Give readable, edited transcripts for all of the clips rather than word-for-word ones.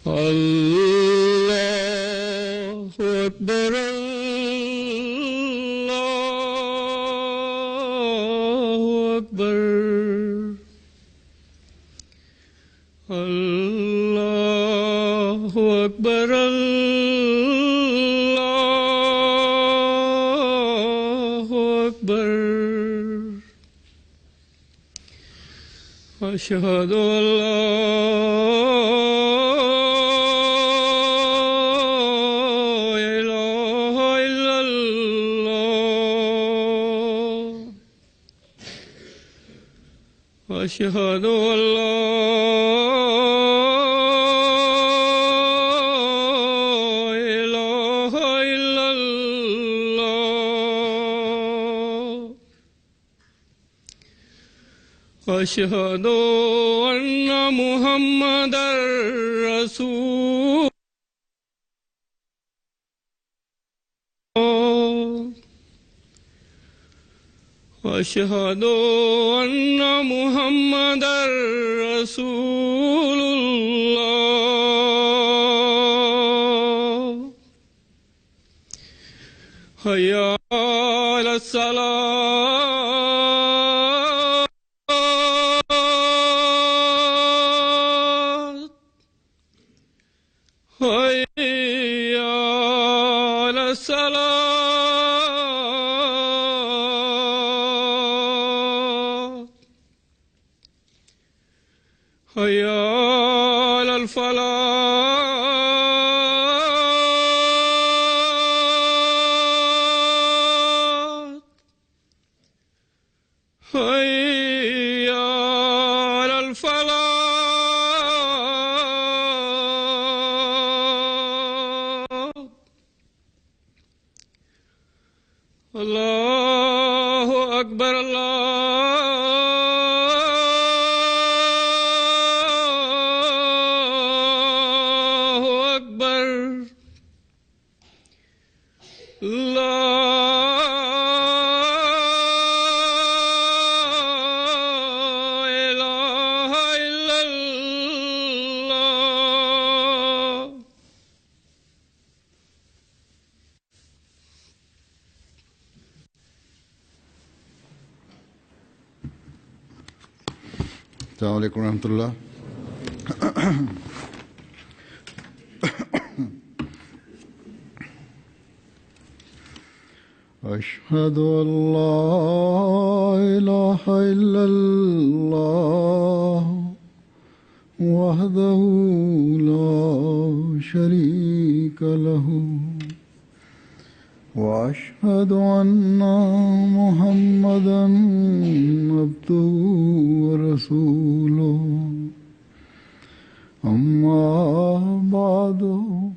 الله أكبر الله أكبر الله أكبر الله أكبر أشهد أن لا إله إلا الله أشهد أن لا إله إلا الله أشهد أن محمدا رسول الله أشهد أن محمدا رسول الله حي على الصلاة حي على الصلاة حي على الفلاح حي على الفلاح الله أكبر الله أكبر لا إله إلا الله السلام علیکم ورحمۃ اللہ. اشہد ان لا الہ الا اللہ وحدہ لا شریک لہ واشہد ان محمدا عبدہ ورسولہ. اما بعد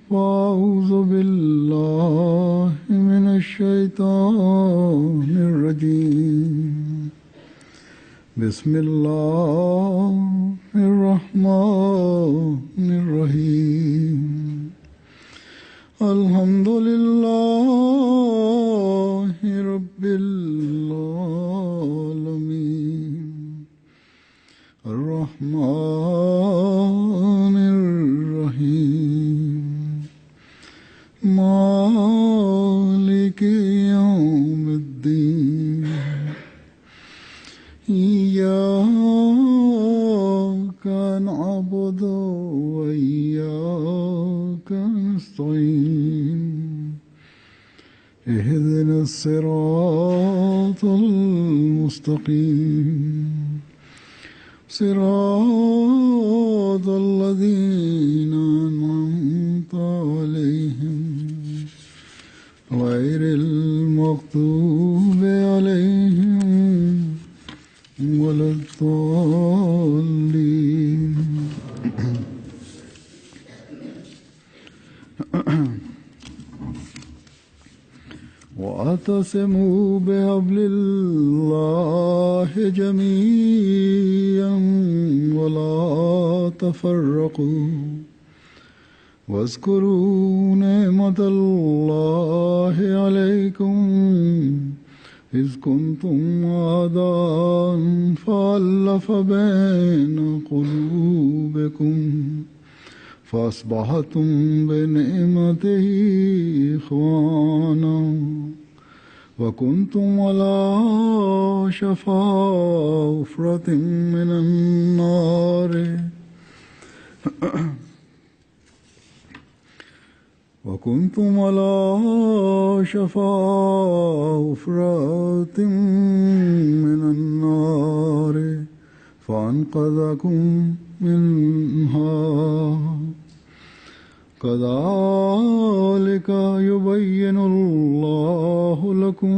فاعوذ باللہ من الشیطان الرجیم. بسم اللہ الرحمن الرحیم. الحمد للہ رب العالمین الرحمن الرحیم مالک یوم الدین. إياك نعبد وإياك نستعين. اهدنا الصراط المستقيم صراط الذين أنعمت عليهم غير المغضوب عليهم ولا الضالين. واعتصموا بحبل الله جميعا ولا تفرقوا واذكروا نعمة الله عليكم إذ كنتم أعداء فألف بين قلوبكم فأصبحتم بنعمته إخوانا وكنتم على شفا حفرة من النار وكنتم على شفا حفرة من النار فأنقذكم منها كذلك يبين الله لكم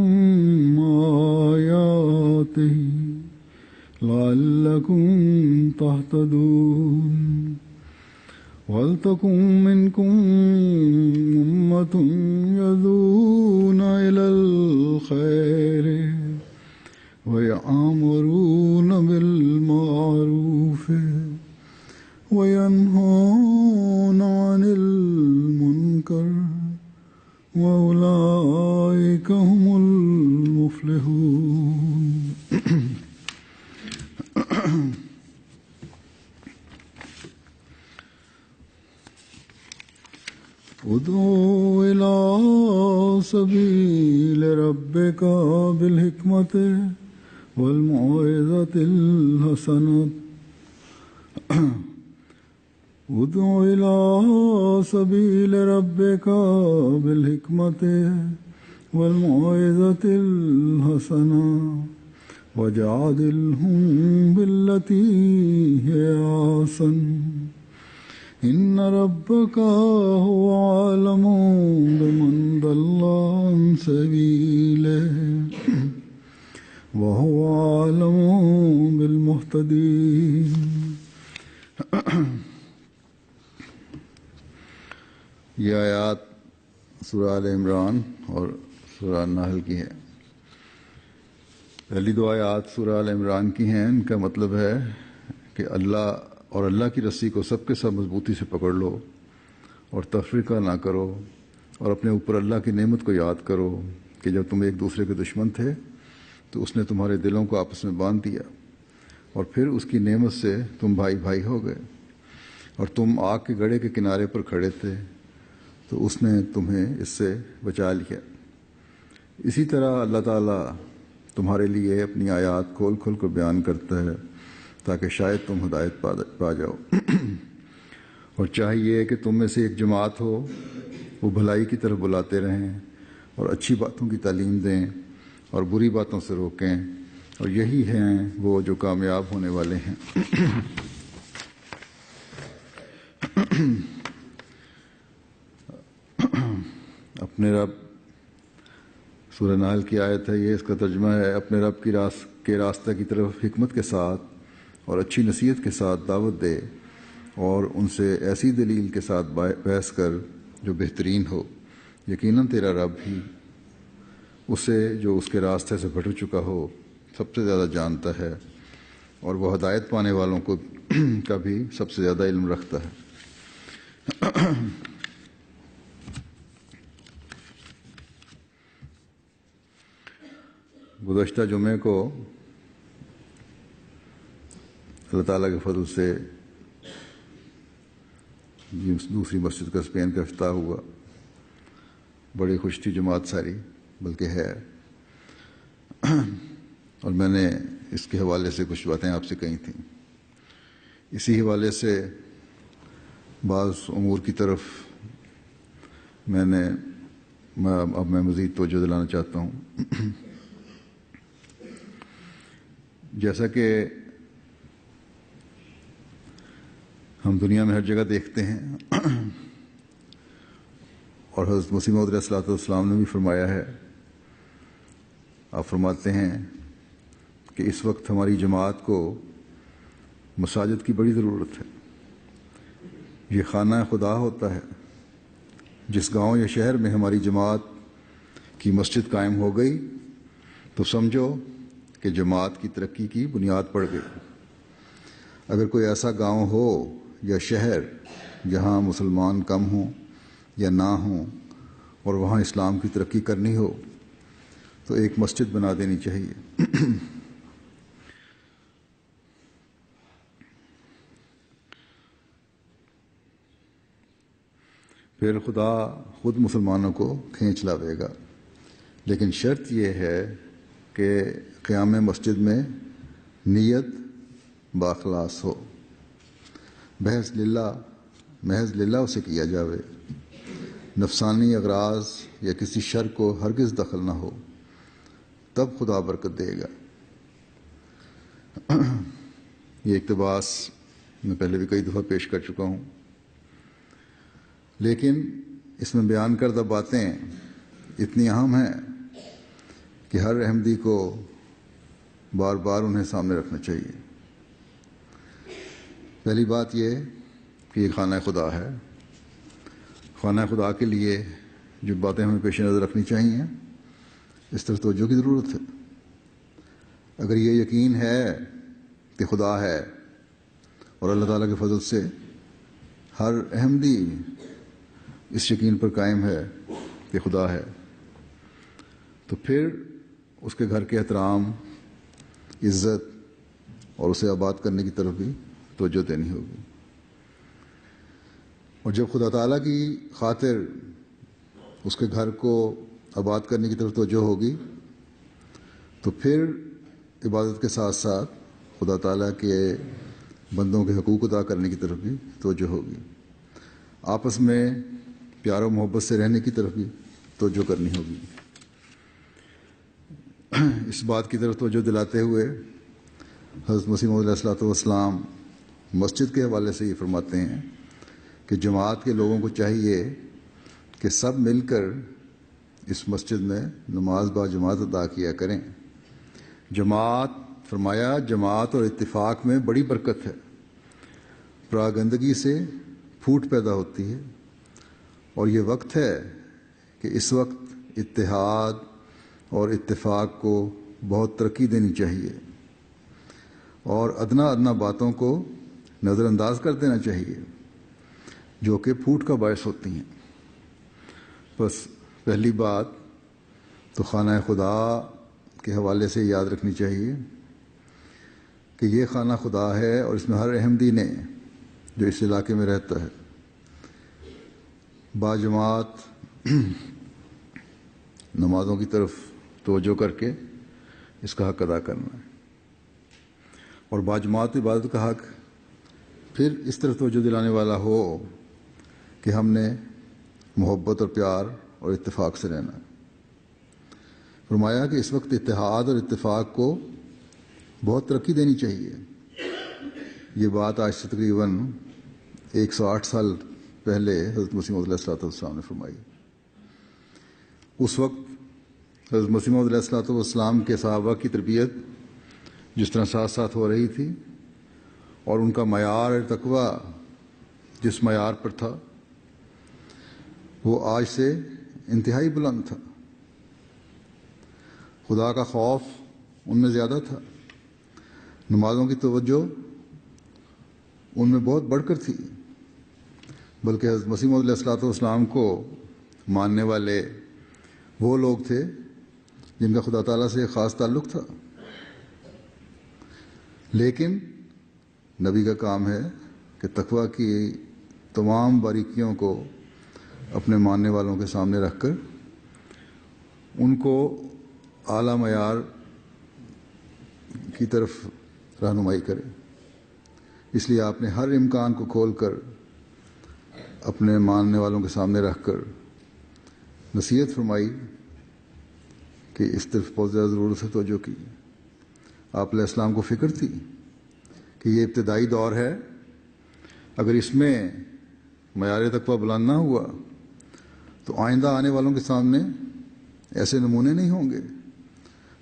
آياته لعلكم تهتدون ولتكن منكم أمة يدعون إلى الخير ويأمرون بالمعروف وينهون عن المنكر وأولئك هم المفلحون. ادعو إلى سبيل ربك بالحكمة والموعظة الحسنة ادع إلى سبيل ربك بالحكمة والموعظة الحسنة وجادلهم بالتي هي أحسن إن ربك هو أعلم بمن ضل عن سبيله وهو أعلم بالمهتدين. یہ آیات سورہ آل عمران اور سورہ نحل کی ہیں. پہلی دو آیات سورہ آل عمران کی ہیں. ان کا مطلب ہے کہ اللہ اور اللہ کی رسی کو سب کے سب مضبوطی سے پکڑ لو اور تفریقہ نہ کرو اور اپنے اوپر اللہ کی نعمت کو یاد کرو کہ جب تم ایک دوسرے کے دشمن تھے تو اس نے تمہارے دلوں کو آپس میں باندھ دیا اور پھر اس کی نعمت سے تم بھائی بھائی ہو گئے اور تم آگ کے گڑھے کے کنارے پر کھڑے تھے تو اس نے تمہیں اس سے بچا لیا. اسی طرح اللہ تعالیٰ تمہارے لیے اپنی آیات کھول کھول کر بیان کرتا ہے تاکہ شاید تم ہدایت پا جاؤ. اور چاہیے کہ تم میں سے ایک جماعت ہو وہ بھلائی کی طرف بلاتے رہیں اور اچھی باتوں کی تعلیم دیں اور بری باتوں سے روکیں اور یہی ہیں وہ جو کامیاب ہونے والے ہیں. اپنے رب سورہ نحل کی آیت ہے یہ. اس کا ترجمہ ہے اپنے رب کے راستہ کی طرف حکمت کے ساتھ اور اچھی نصیحت کے ساتھ دعوت دے اور ان سے ایسی دلیل کے ساتھ بحث کر جو بہترین ہو. یقیناً تیرا رب ہی اسے جو اس کے راستے سے بھٹک چکا ہو سب سے زیادہ جانتا ہے اور وہ ہدایت پانے والوں کو کا بھی سب سے زیادہ علم رکھتا ہے. گزشتہ جمعے کو اللہ تعالیٰ کے فضل سے دوسری مسجد کا اسپین کا افتتاح ہوا. بڑی خوش تھی جماعت ساری بلکہ ہے. اور میں نے اس کے حوالے سے کچھ باتیں آپ سے کہی تھیں. اسی حوالے سے بعض امور کی طرف میں مزید توجہ دلانا چاہتا ہوں. جیسا کہ ہم دنیا میں ہر جگہ دیکھتے ہیں اور حضرت مسیح موعود علیہ الصلوۃ والسلام نے بھی فرمایا ہے. آپ فرماتے ہیں کہ اس وقت ہماری جماعت کو مساجد کی بڑی ضرورت ہے. یہ خانہ خدا ہوتا ہے. جس گاؤں یا شہر میں ہماری جماعت کی مسجد قائم ہو گئی تو سمجھو کہ جماعت کی ترقی کی بنیاد پڑ گئی. اگر کوئی ایسا گاؤں ہو یا شہر جہاں مسلمان کم ہوں یا نہ ہوں اور وہاں اسلام کی ترقی کرنی ہو تو ایک مسجد بنا دینی چاہیے. پھر خدا خود مسلمانوں کو کھینچ لاوے گا، لیکن شرط یہ ہے کہ قیام مسجد میں نیت باخلاص ہو، محض للہ اسے کیا جاوے، نفسانی اغراض یا کسی شر کو ہرگز دخل نہ ہو، تب خدا برکت دے گا۔ یہ اقتباس میں پہلے بھی کئی دفعہ پیش کر چکا ہوں، لیکن اس میں بیان کردہ باتیں اتنی اہم ہیں کہ ہر احمدی کو بار بار انہیں سامنے رکھنا چاہیے۔ پہلی بات یہ کہ یہ خانہ خدا ہے۔ خانہ خدا کے لیے جو باتیں ہمیں پیش نظر رکھنی چاہیے، اس طرف توجہ کی ضرورت ہے۔ اگر یہ یقین ہے کہ خدا ہے اور اللہ تعالیٰ کے فضل سے ہر احمدی اس یقین پر قائم ہے کہ خدا ہے، تو پھر اس کے گھر کے احترام، عزت اور اسے آباد کرنے کی طرف بھی توجہ دینی ہوگی۔ اور جب خدا تعالیٰ کی خاطر اس کے گھر کو آباد کرنے کی طرف توجہ ہوگی، تو پھر عبادت کے ساتھ ساتھ خدا تعالیٰ کے بندوں کے حقوق ادا کرنے کی طرف بھی توجہ ہوگی، آپس میں پیار و محبت سے رہنے کی طرف بھی توجہ کرنی ہوگی۔ اس بات کی طرف توجہ دلاتے ہوئے حضرت مسیح موعود علیہ الصلوۃ والسلام مسجد کے حوالے سے یہ فرماتے ہیں کہ جماعت کے لوگوں کو چاہیے کہ سب مل کر اس مسجد میں نماز با جماعت ادا کیا کریں۔ جماعت اور اتفاق میں بڑی برکت ہے، پراگندگی سے پھوٹ پیدا ہوتی ہے، اور یہ وقت ہے کہ اس وقت اتحاد اور اتفاق کو بہت ترقی دینی چاہیے اور ادنا باتوں کو نظر انداز کر دینا چاہیے جو کہ پھوٹ کا باعث ہوتی ہیں۔ بس پہلی بات تو خانہ خدا کے حوالے سے یاد رکھنی چاہیے کہ یہ خانہ خدا ہے، اور اس میں ہر احمدی نے جو اس علاقے میں رہتا ہے باجماعت نمازوں کی طرف توجہ کر کے اس کا حق ادا کرنا ہے، اور باجماعت عبادت کا حق پھر اس طرف توجہ دلانے والا ہو کہ ہم نے محبت اور پیار اور اتفاق سے رہنا ہے۔ فرمایا کہ اس وقت اتحاد اور اتفاق کو بہت ترقی دینی چاہیے۔ یہ بات آج سے تقریباً 108 سال پہلے حضرت مسیح موعود علیہ الصلوۃ والسلام نے فرمائی۔ اس وقت حضرت مسیح موعود علیہ الصلوۃ والسلام کے صحابہ کی تربیت جس طرح ساتھ ساتھ ہو رہی تھی، اور ان کا معیار تقویٰ جس معیار پر تھا، وہ آج سے انتہائی بلند تھا۔ خدا کا خوف ان میں زیادہ تھا، نمازوں کی توجہ ان میں بہت بڑھ کر تھی، بلکہ حضرت مسیح موعود علیہ الصلوۃ والسلام کو ماننے والے وہ لوگ تھے جن کا خدا تعالیٰ سے ایک خاص تعلق تھا۔ لیکن نبی کا کام ہے کہ تقویٰ کی تمام باریکیوں کو اپنے ماننے والوں کے سامنے رکھ کر ان کو اعلیٰ معیار کی طرف رہنمائی کرے۔ اس لیے آپ نے ہر امکان کو کھول کر اپنے ماننے والوں کے سامنے رکھ کر نصیحت فرمائی کہ اس طرف بہت زیادہ ضرورت ہے توجہ کی۔ آپ علیہ السلام کو فکر تھی کہ یہ ابتدائی دور ہے، اگر اس میں معیار تقویٰ بلند نہ ہوا تو آئندہ آنے والوں کے سامنے ایسے نمونے نہیں ہوں گے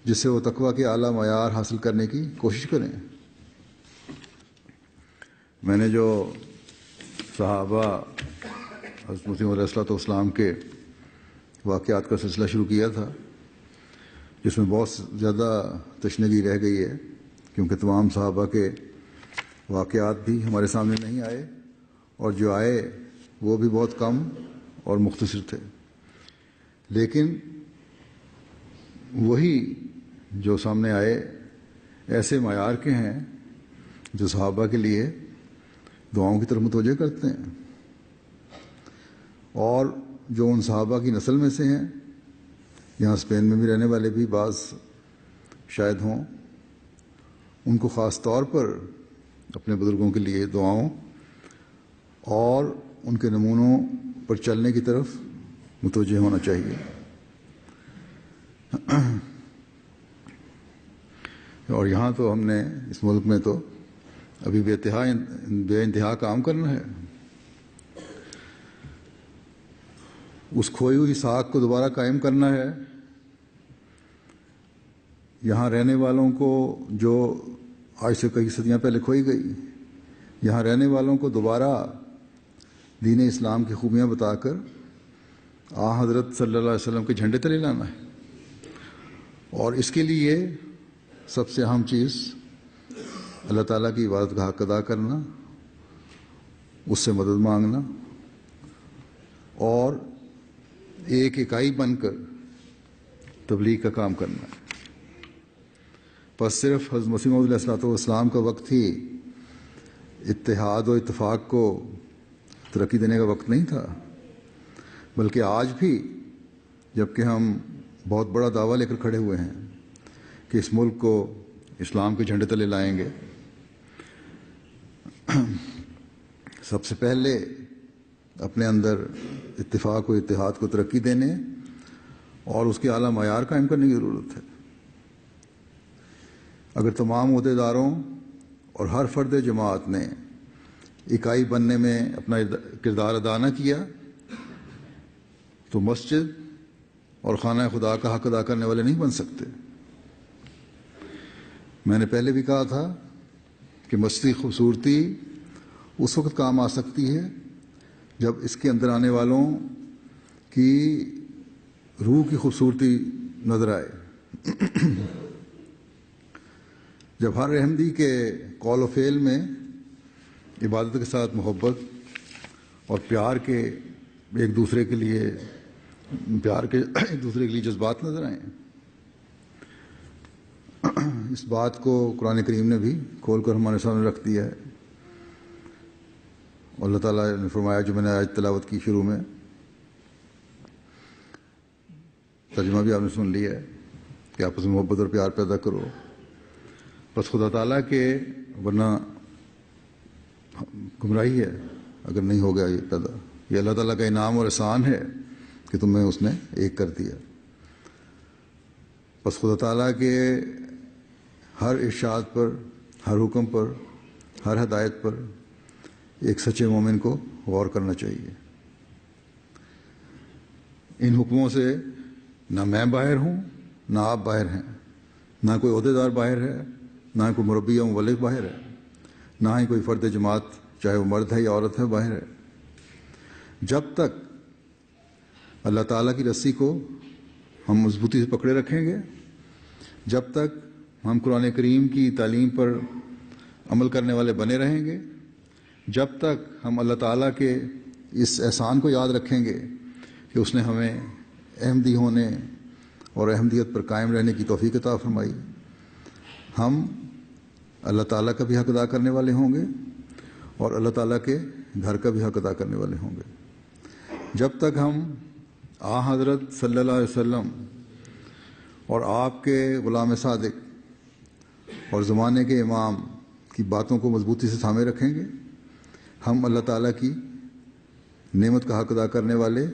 جس سے وہ تقویٰ کے اعلیٰ معیار حاصل کرنے کی کوشش کریں۔ میں نے جو صحابہ حضرت مسیح علیہ الصلوۃ والسلام کے واقعات کا سلسلہ شروع کیا تھا، جس میں بہت زیادہ تشنگی رہ گئی ہے، کیونکہ تمام صحابہ کے واقعات بھی ہمارے سامنے نہیں آئے، اور جو آئے وہ بھی بہت کم اور مختصر تھے۔ لیکن وہی جو سامنے آئے ایسے معیار کے ہیں جو صحابہ کے لیے دعاؤں کی طرف متوجہ کرتے ہیں، اور جو ان صحابہ کی نسل میں سے ہیں، یہاں اسپین میں بھی رہنے والے بھی بعض شاید ہوں، ان کو خاص طور پر اپنے بزرگوں کے لیے دعاؤں اور ان کے نمونوں پر چلنے کی طرف متوجہ ہونا چاہیے۔ اور یہاں تو ہم نے اس ملک میں تو ابھی بے انتہا کام کرنا ہے۔ اس کھوئی ہوئی ساکھ کو دوبارہ قائم کرنا ہے۔ یہاں رہنے والوں کو جو آج سے کئی صدیاں پہلے کھوئی گئی، یہاں رہنے والوں کو دوبارہ دین اسلام کی خوبیاں بتا کر حضرت صلی اللہ علیہ وسلم کے جھنڈے تلے لانا ہے۔ اور اس کے لیے سب سے اہم چیز اللہ تعالیٰ کی عبادت کا حق ادا کرنا، اس سے مدد مانگنا اور ایک اکائی بن کر تبلیغ کا کام کرنا ہے۔ بس صرف حضرت مسیح موعود علیہ السلام کا وقت ہی اتحاد و اتفاق کو ترقی دینے کا وقت نہیں تھا، بلکہ آج بھی جب کہ ہم بہت بڑا دعویٰ لے کر کھڑے ہوئے ہیں کہ اس ملک کو اسلام کے جھنڈے تلے لائیں گے، سب سے پہلے اپنے اندر اتفاق و اتحاد کو ترقی دینے اور اس کے اعلیٰ معیار قائم کرنے کی ضرورت ہے۔ اگر تمام عہدیداروں اور ہر فرد جماعت نے اکائی بننے میں اپنا کردار ادا نہ کیا تو مسجد اور خانہ خدا کا حق ادا کرنے والے نہیں بن سکتے۔ میں نے پہلے بھی کہا تھا کہ مسجد کی خوبصورتی اس وقت کام آ سکتی ہے جب اس کے اندر آنے والوں کی روح کی خوبصورتی نظر آئے۔ جب ہر احمدی کے قول و فعل میں عبادت کے ساتھ محبت اور پیار کے ایک دوسرے کے لیے جذبات نظر آئیں۔ اس بات کو قرآن کریم نے بھی کھول کر ہمارے سامنے رکھ دیا ہے۔ اللہ تعالیٰ نے فرمایا، جو میں نے آج تلاوت کی شروع میں، ترجمہ بھی آپ نے سن لیا ہے کہ آپس میں محبت اور پیار پیدا کرو۔ بس خدا تعالیٰ کے، ورنہ گمراہی ہے اگر نہیں ہوگا یہ پیدا۔ یہ اللہ تعالیٰ کا انعام اور احسان ہے کہ تمہیں اس نے ایک کر دیا۔ بس خدا تعالیٰ کے ہر ارشاد پر، ہر حکم پر، ہر ہدایت پر ایک سچے مومن کو غور کرنا چاہیے۔ ان حکموں سے نہ میں باہر ہوں، نہ آپ باہر ہیں، نہ کوئی عہدیدار باہر ہے، نہ کوئی مربی یا مبلغ باہر ہے، نہ ہی کوئی فرد جماعت چاہے وہ مرد ہے یا عورت ہے باہر ہے۔ جب تک اللہ تعالیٰ کی رسی کو ہم مضبوطی سے پکڑے رکھیں گے، جب تک ہم قرآن کریم کی تعلیم پر عمل کرنے والے بنے رہیں گے، جب تک ہم اللہ تعالیٰ کے اس احسان کو یاد رکھیں گے کہ اس نے ہمیں احمدی ہونے اور احمدیت پر قائم رہنے کی توفیق عطا فرمائی، ہم اللہ تعالیٰ کا بھی حق ادا کرنے والے ہوں گے اور اللہ تعالیٰ کے گھر کا بھی حق ادا کرنے والے ہوں گے۔ جب تک ہم حضرت صلی اللہ علیہ وسلم اور آپ کے غلام صادق اور زمانے کے امام کی باتوں کو مضبوطی سے تھامے رکھیں گے، ہم اللہ تعالیٰ کی نعمت کا حق ادا کرنے والے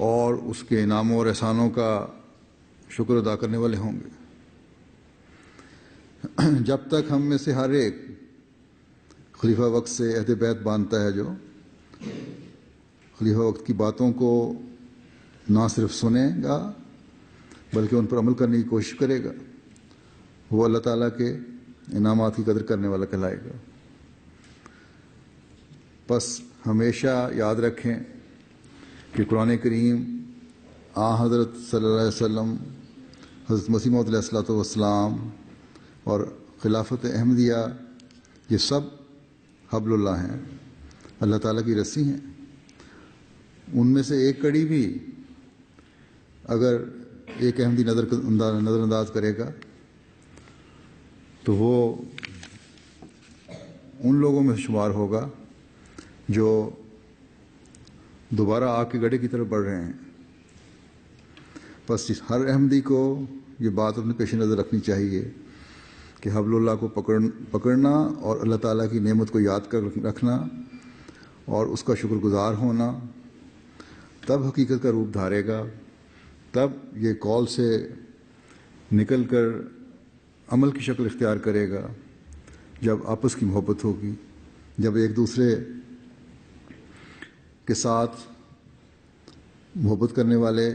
اور اس کے انعاموں اور احسانوں کا شکر ادا کرنے والے ہوں گے۔ جب تک ہم میں سے ہر ایک خلیفہ وقت سے عہد بیعت باندھتا ہے، جو خلیفہ وقت کی باتوں کو نہ صرف سنے گا بلکہ ان پر عمل کرنے کی کوشش کرے گا، وہ اللہ تعالیٰ کے انعامات کی قدر کرنے والا کہلائے گا۔ بس ہمیشہ یاد رکھیں کہ قرآن کریم، حضرت صلی اللہ علیہ وسلم، حضرت مسیح موعود علیہ السلام اور خلافت احمدیہ، یہ سب حبل اللہ ہیں، اللہ تعالیٰ کی رسی ہیں۔ ان میں سے ایک کڑی بھی اگر ایک احمدی نظر انداز کرے گا تو وہ ان لوگوں میں شمار ہوگا جو دوبارہ آگ کے گڑھے کی طرف بڑھ رہے ہیں۔ بس ہر احمدی کو یہ بات اپنے پیش نظر رکھنی چاہیے کہ حبل اللہ کو پکڑنا اور اللہ تعالیٰ کی نعمت کو یاد کر رکھنا اور اس کا شکر گزار ہونا تب حقیقت کا روپ دھارے گا، تب یہ قول سے نکل کر عمل کی شکل اختیار کرے گا، جب آپس کی محبت ہوگی، جب ایک دوسرے کے ساتھ محبت کرنے والے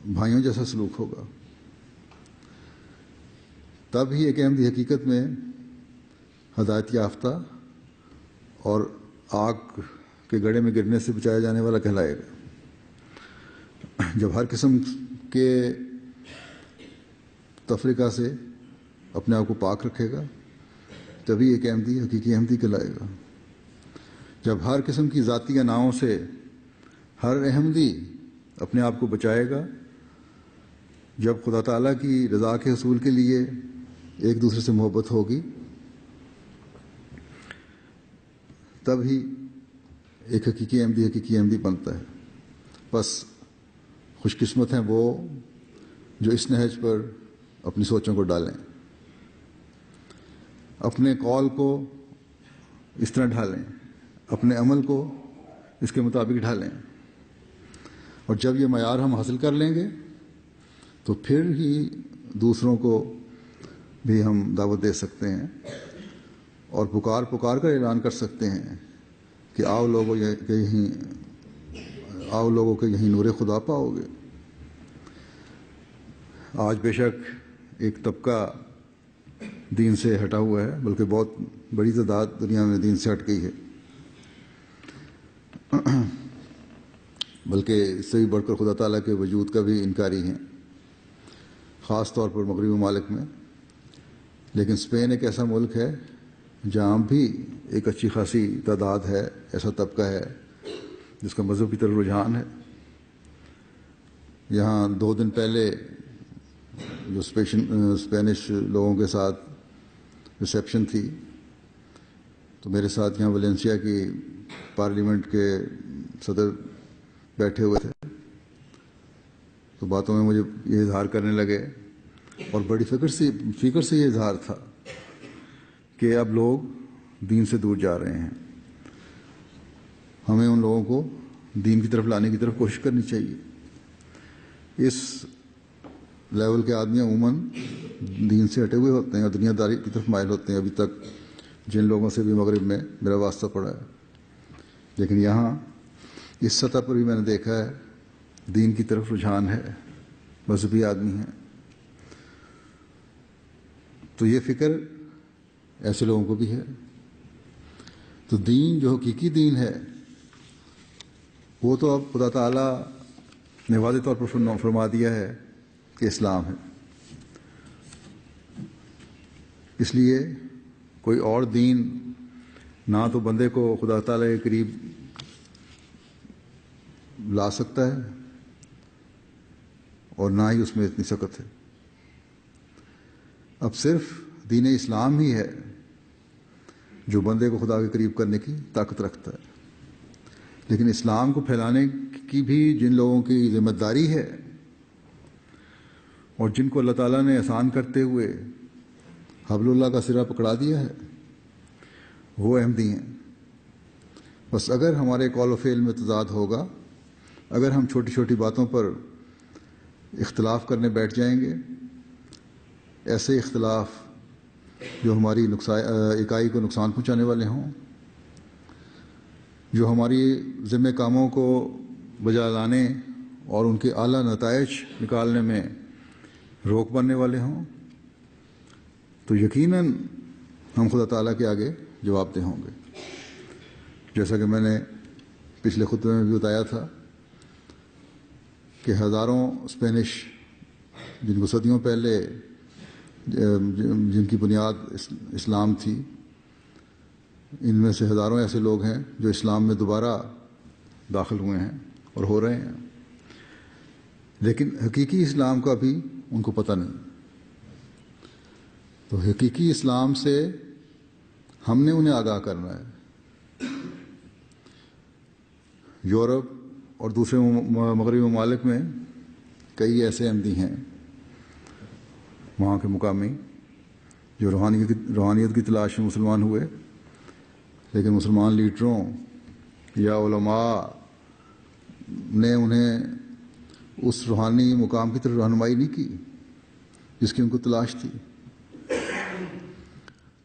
بھائیوں جیسا سلوک ہوگا، تب ہی ایک احمدی حقیقت میں ہدایت یافتہ اور آگ کے گڑھے میں گرنے سے بچایا جانے والا کہلائے گا۔ جب ہر قسم کے تفرقہ سے اپنے آپ کو پاک رکھے گا تبھی ایک احمدی حقیقی احمدی کہلائے گا۔ جب ہر قسم کی ذاتی اناؤں سے ہر احمدی اپنے آپ کو بچائے گا، جب خدا تعالیٰ کی رضا کے حصول کے لیے ایک دوسرے سے محبت ہوگی، تب ہی ایک حقیقی احمدی بنتا ہے۔ بس خوش قسمت ہیں وہ جو اس نہج پر اپنی سوچوں کو ڈالیں، اپنے قول کو اس طرح ڈھالیں، اپنے عمل کو اس کے مطابق ڈھالیں، اور جب یہ معیار ہم حاصل کر لیں گے تو پھر ہی دوسروں کو بھی ہم دعوت دے سکتے ہیں اور پکار کر اعلان کر سکتے ہیں کہ آؤ لوگوں کے یہیں نور خدا پاؤ گے۔ آج بے شک ایک طبقہ دین سے ہٹا ہوا ہے، بلکہ بہت بڑی تعداد دنیا میں دین سے ہٹ گئی ہے، بلکہ اس سے بھی بڑھ کر خدا تعالیٰ کے وجود کا بھی انکاری ہیں، خاص طور پر مغربی ممالک میں۔ لیکن اسپین ایک ایسا ملک ہے جہاں بھی ایک اچھی خاصی تعداد ہے، ایسا طبقہ ہے جس کا مذہب کی طرف رجحان ہے۔ یہاں 2 دن پہلے جو اسپینش لوگوں کے ساتھ ریسیپشن تھی، تو میرے ساتھ یہاں ویلنسیا کی پارلیمنٹ کے صدر بیٹھے ہوئے تھے، تو باتوں میں مجھے یہ اظہار کرنے لگے، اور بڑی فکر سے یہ اظہار تھا کہ اب لوگ دین سے دور جا رہے ہیں، ہمیں ان لوگوں کو دین کی طرف لانے کی طرف کوشش کرنی چاہیے۔ اس لیول کے آدمی عموماً دین سے ہٹے ہوئے ہوتے ہیں اور دنیا داری کی طرف مائل ہوتے ہیں، ابھی تک جن لوگوں سے بھی مغرب میں میرا واسطہ پڑا ہے۔ لیکن یہاں اس سطح پر بھی میں نے دیکھا ہے دین کی طرف رجحان ہے، مذہبی آدمی ہیں۔ تو یہ فکر ایسے لوگوں کو بھی ہے۔ تو دین جو حقیقی دین ہے وہ تو اب خدا تعالیٰ نے واضح طور پر فرما دیا ہے کہ اسلام ہے۔ اس لیے کوئی اور دین نہ تو بندے کو خدا تعالیٰ کے قریب لا سکتا ہے اور نہ ہی اس میں اتنی سخت ہے۔ اب صرف دین اسلام ہی ہے جو بندے کو خدا کے قریب کرنے کی طاقت رکھتا ہے۔ لیکن اسلام کو پھیلانے کی بھی جن لوگوں کی ذمہ داری ہے اور جن کو اللہ تعالیٰ نے آسان کرتے ہوئے حبل اللہ کا سرا پکڑا دیا ہے وہ احمدی ہیں۔ بس اگر ہمارے قول و فعل میں تضاد ہوگا، اگر ہم چھوٹی چھوٹی باتوں پر اختلاف کرنے بیٹھ جائیں گے، ایسے اختلاف جو ہماری اکائی کو نقصان پہنچانے والے ہوں، جو ہماری ذمہ کاموں کو بجا لانے اور ان کے اعلیٰ نتائج نکالنے میں روک بننے والے ہوں، تو یقیناً ہم خدا تعالیٰ کے آگے جواب دہ ہوں گے۔ جیسا کہ میں نے پچھلے خطبے میں بھی بتایا تھا کہ ہزاروں اسپینش جن کو صدیوں پہلے جن کی بنیاد اسلام تھی، ان میں سے ہزاروں ایسے لوگ ہیں جو اسلام میں دوبارہ داخل ہوئے ہیں اور ہو رہے ہیں، لیکن حقیقی اسلام کا بھی ان کو پتہ نہیں۔ تو حقیقی اسلام سے ہم نے انہیں آگاہ کرنا ہے۔ یورپ اور دوسرے مغربی ممالک میں کئی ایسے احمدی ہیں وہاں کے مقامی جو روحانیت کی تلاش میں مسلمان ہوئے، لیکن مسلمان لیڈروں یا علماء نے انہیں اس روحانی مقام کی طرف رہنمائی نہیں کی جس کی ان کو تلاش تھی،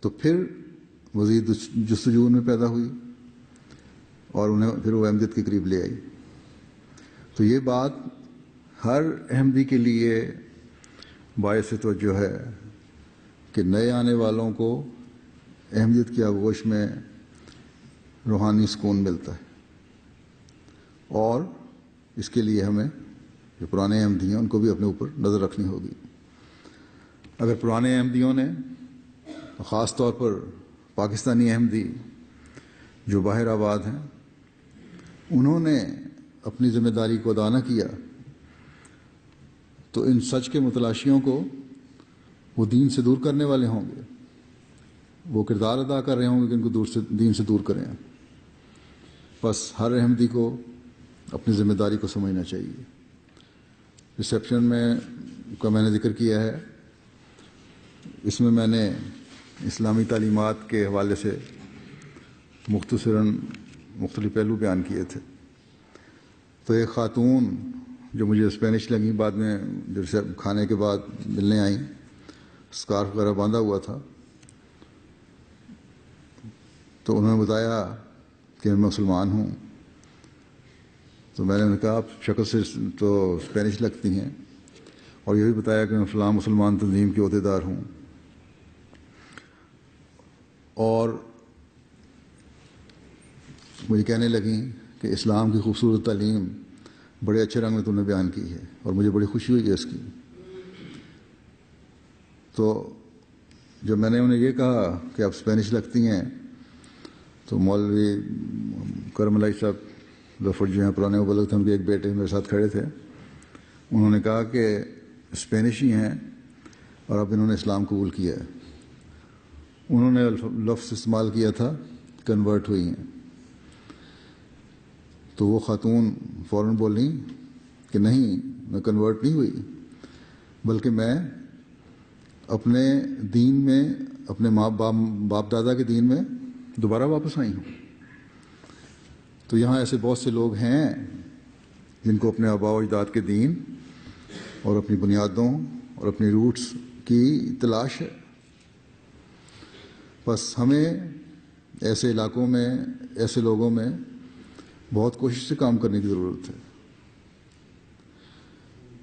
تو پھر مزید جستجو ان میں پیدا ہوئی اور انہیں پھر وہ احمدیت کے قریب لے آئی۔ تو یہ بات ہر احمدی کے لیے باعث توجہ ہے کہ نئے آنے والوں کو احمدیت کی آغوش میں روحانی سکون ملتا ہے، اور اس کے لیے ہمیں جو پرانے احمدی ہیں ان کو بھی اپنے اوپر نظر رکھنی ہوگی۔ اگر پرانے احمدیوں نے، خاص طور پر پاکستانی احمدی جو باہر آباد ہیں، انہوں نے اپنی ذمہ داری کو ادا نہ کیا تو ان سچ کے متلاشیوں کو وہ دین سے دور کرنے والے ہوں گے، وہ کردار ادا کر رہے ہوں گے کہ ان کو دین سے دور کریں۔ بس ہر احمدی کو اپنی ذمہ داری کو سمجھنا چاہیے۔ ریسیپشن میں نے ذکر کیا ہے، اس میں نے اسلامی تعلیمات کے حوالے سے مختصراً مختلف پہلو بیان کیے تھے۔ تو ایک خاتون جو مجھے اسپینش لگیں، بعد میں جو کھانے کے بعد ملنے آئیں، اسکارف وغیرہ باندھا ہوا تھا، تو انہوں نے بتایا کہ میں مسلمان ہوں۔ تو میں نے انہیں کہا آپ شکل سے تو اسپینش لگتی ہیں، اور یہ بھی بتایا کہ میں فلاں مسلمان تنظیم کی عہدیدار ہوں، اور مجھے کہنے لگیں کہ اسلام کی خوبصورت تعلیم بڑے اچھے رنگ میں تم نے بیان کی ہے، اور مجھے بڑی خوشی ہوئی ہے اس کی۔ تو جب میں نے انہیں یہ کہا کہ آپ اسپینش لگتی ہیں، تو مولوی کرم اللہ صاحب ظفر جو ہیں پرانے مبلغ تھے، ان کے ایک بیٹے میرے ساتھ کھڑے تھے، انہوں نے کہا کہ اسپینش ہی ہیں اور اب انہوں نے اسلام قبول کیا ہے۔ انہوں نے لفظ استعمال کیا تھا کنورٹ ہوئی ہیں۔ تو وہ خاتون فوراً بولی کہ نہیں، میں کنورٹ نہیں ہوئی، بلکہ میں اپنے دین میں، اپنے باپ دادا کے دین میں دوبارہ واپس آئی ہوں۔ تو یہاں ایسے بہت سے لوگ ہیں جن کو اپنے آباء و اجداد کے دین اور اپنی بنیادوں اور اپنی روٹس کی تلاش ہے۔ بس ہمیں ایسے علاقوں میں، ایسے لوگوں میں بہت کوشش سے کام کرنے کی ضرورت ہے۔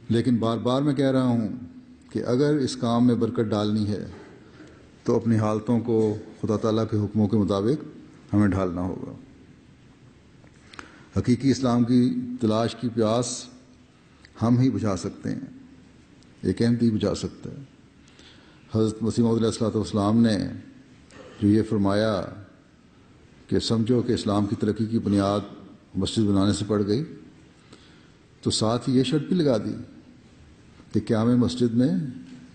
لیکن بار بار میں کہہ رہا ہوں کہ اگر اس کام میں برکت ڈالنی ہے تو اپنی حالتوں کو خدا تعالیٰ کے حکموں کے مطابق ہمیں ڈھالنا ہوگا۔ حقیقی اسلام کی تلاش کی پیاس ہم ہی بجھا سکتے ہیں، ایک احمدی بجھا سکتا ہے۔ حضرت مسیح موعود علیہ الصلوۃ والسلام نے جو یہ فرمایا کہ سمجھو کہ اسلام کی ترقی کی بنیاد مسجد بنانے سے پڑ گئی، تو ساتھ ہی یہ شرط بھی لگا دی کہ قیام مسجد میں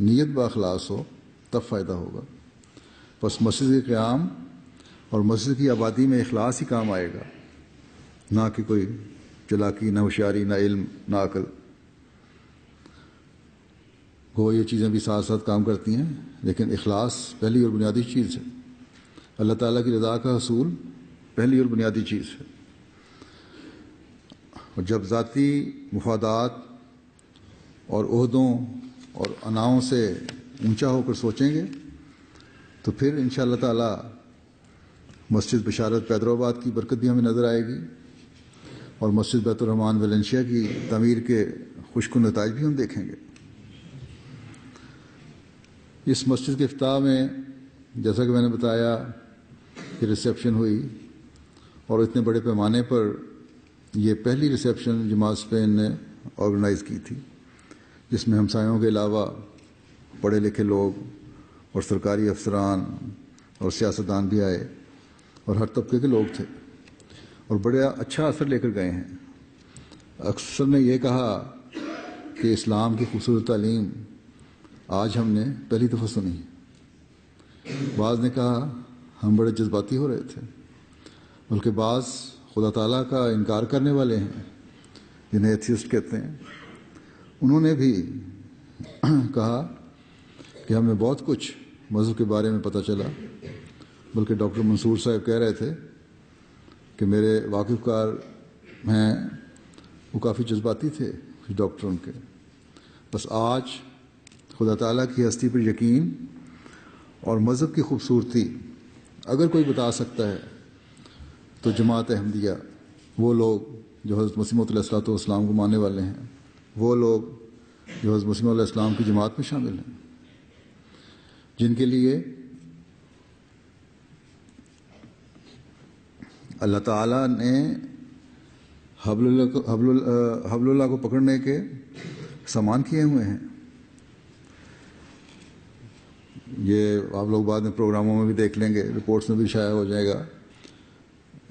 نیت باخلاص ہو تب فائدہ ہوگا۔ بس مسجد کے قیام اور مسجد کی آبادی میں اخلاص ہی کام آئے گا، نہ کہ کوئی چلاکی، نہ ہوشیاری، نہ علم، نہ عقل۔ گو یہ چیزیں بھی ساتھ ساتھ کام کرتی ہیں، لیکن اخلاص پہلی اور بنیادی چیز ہے۔ اللہ تعالیٰ کی رضا کا حصول پہلی اور بنیادی چیز ہے۔ اور جب ذاتی مفادات اور عہدوں اور اناؤں سے اونچا ہو کر سوچیں گے تو پھر انشاءاللہ تعالیٰ مسجد بشارت پیدرآباد کی برکت بھی ہمیں نظر آئے گی، اور مسجد بیت الرحمان ویلنشیا کی تعمیر کے خوشکن نتائج بھی ہم دیکھیں گے۔ اس مسجد کے افتتاح میں جیسا کہ میں نے بتایا کہ ریسیپشن ہوئی، اور اتنے بڑے پیمانے پر یہ پہلی ریسیپشن جماعت اسپین نے آرگنائز کی تھی، جس میں ہمسایوں کے علاوہ پڑھے لکھے لوگ اور سرکاری افسران اور سیاستدان بھی آئے، اور ہر طبقے کے لوگ تھے، اور بڑا اچھا اثر لے کر گئے ہیں۔ اکثر نے یہ کہا کہ اسلام کی خوبصورت تعلیم آج ہم نے پہلی دفعہ سنی۔ بعض نے کہا ہم بڑے جذباتی ہو رہے تھے، بلکہ بعض خدا تعالیٰ کا انکار کرنے والے ہیں جنہیں ایتھیسٹ کہتے ہیں، انہوں نے بھی کہا کہ ہمیں بہت کچھ مذہب کے بارے میں پتہ چلا، بلکہ ڈاکٹر منصور صاحب کہہ رہے تھے کہ میرے واقف کار ہیں وہ کافی جذباتی تھے ڈاکٹر ان کے، بس آج خدا تعالیٰ کی ہستی پر یقین اور مذہب کی خوبصورتی اگر کوئی بتا سکتا ہے تو جماعت احمدیہ، وہ لوگ جو حضرت مسیح موعود علیہ الصلوۃ والسلام کو ماننے والے ہیں، وہ لوگ جو حضرت مسیح موعود علیہ السلام کی جماعت میں شامل ہیں، جن کے لیے اللہ تعالیٰ نے حبل اللہ کو پکڑنے کے سامان کیے ہوئے ہیں۔ یہ آپ لوگ بعد میں پروگراموں میں بھی دیکھ لیں گے، رپورٹس میں بھی شائع ہو جائے گا۔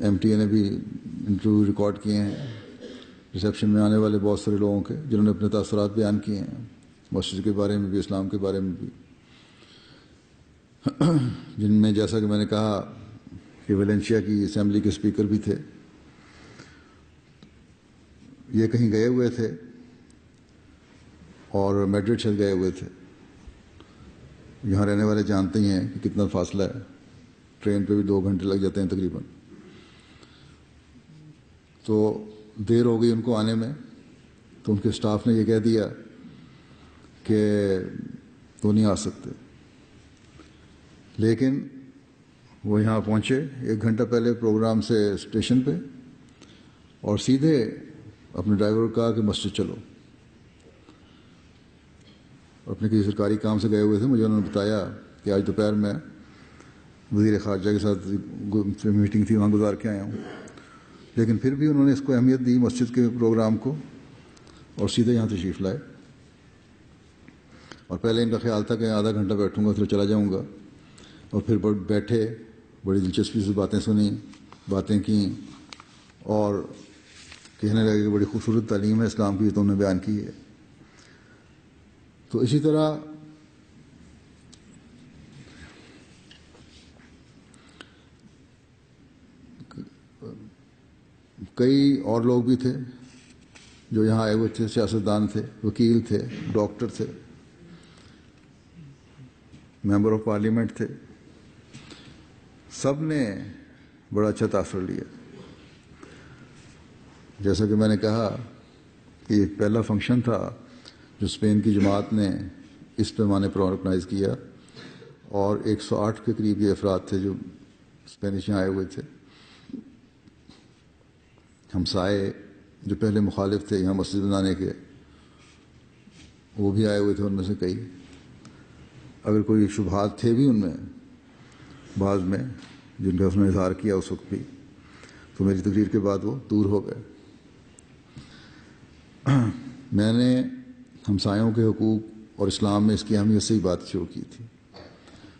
MTA نے بھی انٹرویو ریکارڈ کیے ہیں ریسیپشن میں آنے والے بہت سارے لوگوں کے، جنہوں نے اپنے تاثرات بیان کیے ہیں مسجد کے بارے میں بھی، اسلام کے بارے میں بھی، جن میں جیسا کہ میں نے کہا کہ ویلنشیا کی اسمبلی کے اسپیکر بھی تھے۔ یہ کہیں گئے ہوئے تھے اور میڈرڈ شہر گئے ہوئے تھے۔ یہاں رہنے والے جانتے ہی ہیں کہ کتنا فاصلہ ہے، ٹرین پہ بھی 2 گھنٹے لگ جاتے ہیں تقریباً۔ تو دیر ہو گئی ان کو آنے میں، تو ان کے اسٹاف نے یہ کہہ دیا کہ وہ نہیں آ سکتے، لیکن وہ یہاں پہنچے 1 گھنٹہ پہلے پروگرام سے اسٹیشن پہ، اور سیدھے اپنے ڈرائیور کو کہا کہ مسجد چلو۔ اپنے کسی سرکاری کام سے گئے ہوئے تھے، مجھے انہوں نے بتایا کہ آج دوپہر میں وزیر خارجہ کے ساتھ میٹنگ تھی، وہاں گزار کے آیا ہوں، لیکن پھر بھی انہوں نے اس کو اہمیت دی مسجد کے پروگرام کو، اور سیدھے یہاں تشریف لائے۔ اور پہلے ان کا خیال تھا کہ آدھا گھنٹہ بیٹھوں گا پھر چلا جاؤں گا، اور پھر بیٹھے، بڑی دلچسپی سے باتیں سنیں، باتیں کیں، اور کہنے لگے کہ بڑی خوبصورت تعلیم ہے اسلام کی، تو انہوں نے بیان کی ہے۔ تو اسی طرح کئی اور لوگ بھی تھے جو یہاں آئے ہوئے تھے، سیاستدان تھے، وکیل تھے، ڈاکٹر تھے، ممبر آف پارلیمنٹ تھے، سب نے بڑا اچھا تاثر لیا۔ جیسا کہ میں نے کہا کہ یہ پہلا فنکشن تھا جو اسپین کی جماعت نے اس پیمانے پر آرگنائز کیا، اور 108 کے قریب یہ افراد تھے جو اسپینش یہاں آئے ہوئے تھے۔ ہمسائے جو پہلے مخالف تھے یہاں مسجد بنانے کے، وہ بھی آئے ہوئے تھے، ان میں سے کئی، اگر کوئی شبہات تھے بھی ان میں بعض میں جن کا اس نے اظہار کیا اس وقت بھی، تو میری تقریر کے بعد وہ دور ہو گئے۔ میں نے ہمسایوں کے حقوق اور اسلام میں اس کی اہمیت سے ہی بات شروع کی تھی۔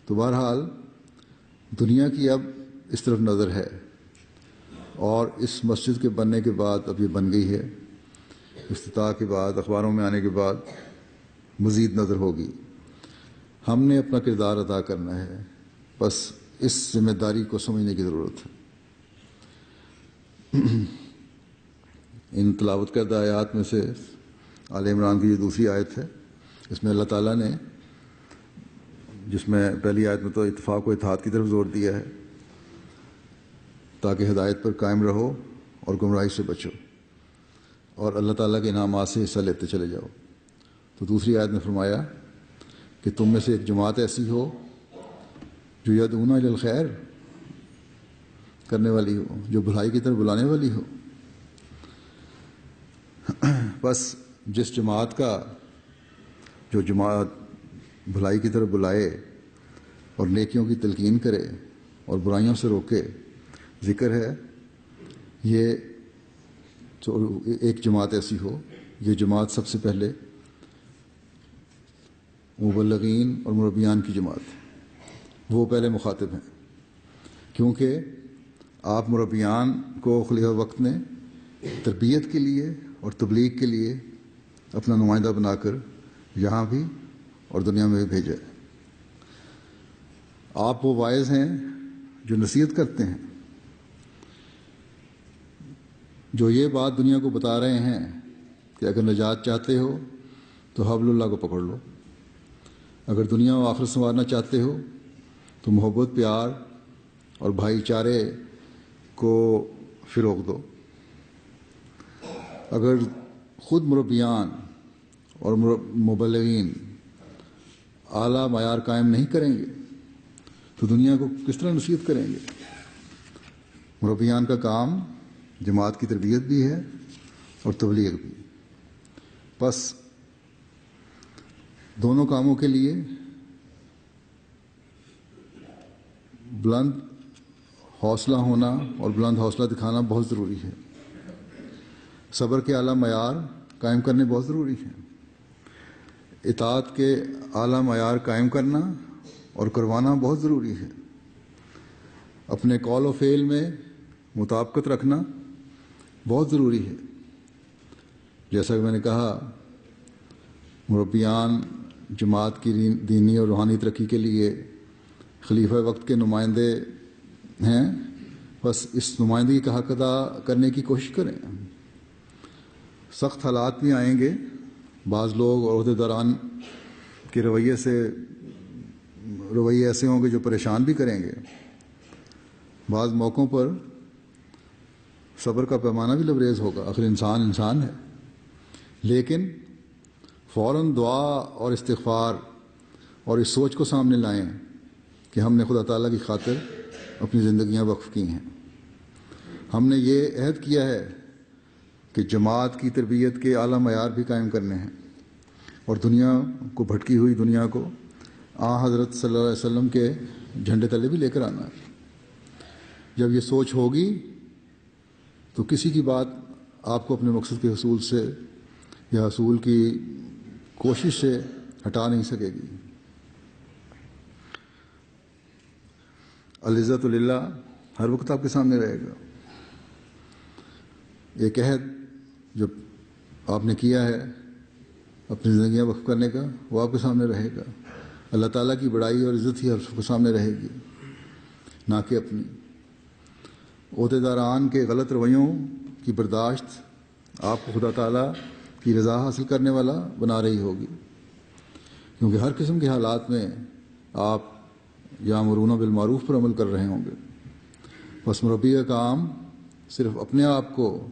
تو بہرحال دنیا کی اب اس طرف نظر ہے، اور اس مسجد کے بننے کے بعد اب یہ بن گئی ہے، افتتاح کے بعد، اخباروں میں آنے کے بعد مزید نظر ہوگی۔ ہم نے اپنا کردار ادا کرنا ہے، بس اس ذمہ داری کو سمجھنے کی ضرورت ہے۔ ان تلاوت کردہ آیات میں سے آل عمران کی جو دوسری آیت ہے، اس میں اللہ تعالیٰ نے، جس میں پہلی آیت میں تو اتفاق و اتحاد کی طرف زور دیا ہے تاکہ ہدایت پر قائم رہو اور گمراہی سے بچو، اور اللہ تعالیٰ کے انعامات سے حصہ لیتے چلے جاؤ۔ تو دوسری آیت میں فرمایا کہ تم میں سے ایک جماعت ایسی ہو جو یدعون الی الخیر کرنے والی ہو، جو بھلائی کی طرف بلانے والی ہو۔ بس جس جماعت کا، جو جماعت بھلائی کی طرف بلائے اور نیکیوں کی تلقین کرے اور برائیوں سے روکے، ذکر ہے یہ تو ایک جماعت ایسی ہو، یہ جماعت سب سے پہلے مبلغین اور مربیان کی جماعت ہے، وہ پہلے مخاطب ہیں، کیونکہ آپ مربیان کو خلیفہ وقت نے تربیت کے لیے اور تبلیغ کے لیے اپنا نمائندہ بنا کر یہاں بھی اور دنیا میں بھی بھیجا ہے۔ آپ وہ واعظ ہیں جو نصیحت کرتے ہیں، جو یہ بات دنیا کو بتا رہے ہیں کہ اگر نجات چاہتے ہو تو حبل اللہ کو پکڑ لو، اگر دنیا و آخرت سنوارنا چاہتے ہو تو محبت، پیار اور بھائی چارے کو فروغ دو۔ اگر خود مربیان اور مبلغین اعلیٰ معیار قائم نہیں کریں گے تو دنیا کو کس طرح نصیحت کریں گے؟ مربیان کا کام جماعت کی تربیت بھی ہے اور تبلیغ بھی۔ پس دونوں کاموں کے لیے بلند حوصلہ ہونا اور بلند حوصلہ دکھانا بہت ضروری ہے۔ صبر کے اعلیٰ معیار قائم کرنے بہت ضروری ہے۔ اطاعت کے اعلیٰ معیار قائم کرنا اور کروانا بہت ضروری ہے۔ اپنے قول و فعل میں مطابقت رکھنا بہت ضروری ہے۔ جیسا کہ میں نے کہا، مربیان جماعت کی دینی اور روحانی ترقی کے لیے خلیفہ وقت کے نمائندے ہیں، بس اس نمائندگی کا حق ادا کرنے کی کوشش کریں۔ سخت حالات بھی آئیں گے، بعض لوگ اور عہدیداران کے رویے ایسے ہوں گے جو پریشان بھی کریں گے۔ بعض موقعوں پر صبر کا پیمانہ بھی لبریز ہوگا، آخر انسان ہے، لیکن فوراً دعا اور استغفار اور اس سوچ کو سامنے لائیں کہ ہم نے خدا تعالیٰ کی خاطر اپنی زندگیاں وقف کی ہیں۔ ہم نے یہ عہد کیا ہے کہ جماعت کی تربیت کے اعلیٰ معیار بھی قائم کرنے ہیں اور دنیا کو، بھٹکی ہوئی دنیا کو حضرت صلی اللہ علیہ وسلم کے جھنڈے تلے بھی لے کر آنا ہے۔ جب یہ سوچ ہوگی تو کسی کی بات آپ کو اپنے مقصد کے حصول سے یا حصول کی کوشش سے ہٹا نہیں سکے گی۔ العزت للہ ہر وقت آپ کے سامنے رہے گا۔ ایک عہد جو آپ نے کیا ہے اپنی زندگیاں وقف کرنے کا، وہ آپ کے سامنے رہے گا۔ اللہ تعالیٰ کی بڑائی اور عزت ہی آپ کے سامنے رہے گی، نہ کہ اپنی۔ عہدیداران کے غلط رویوں کی برداشت آپ کو خدا تعالیٰ کی رضا حاصل کرنے والا بنا رہی ہوگی، کیونکہ ہر قسم کے حالات میں آپ یامرون بالمعروف پر عمل کر رہے ہوں گے۔ بس مربی کا کام صرف اپنے آپ کو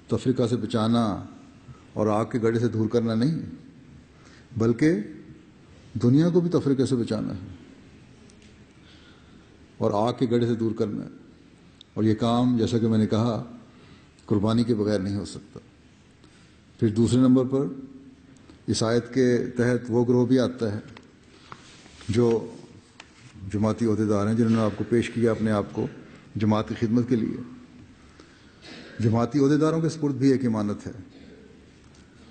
تفریقہ سے بچانا اور آگ کے گڑھے سے دور کرنا نہیں، بلکہ دنیا کو بھی تفریقے سے بچانا ہے اور آگ کے گڑھے سے دور کرنا ہے۔ اور یہ کام، جیسا کہ میں نے کہا، قربانی کے بغیر نہیں ہو سکتا۔ پھر دوسرے نمبر پر اس آیت کے تحت وہ گروہ بھی آتا ہے جو جماعتی عہدیدار ہیں، جنہوں نے آپ کو پیش کیا اپنے آپ کو جماعت کی خدمت کے لیے۔ جماعتی عہدیداروں کے سپرد بھی ایک امانت ہے،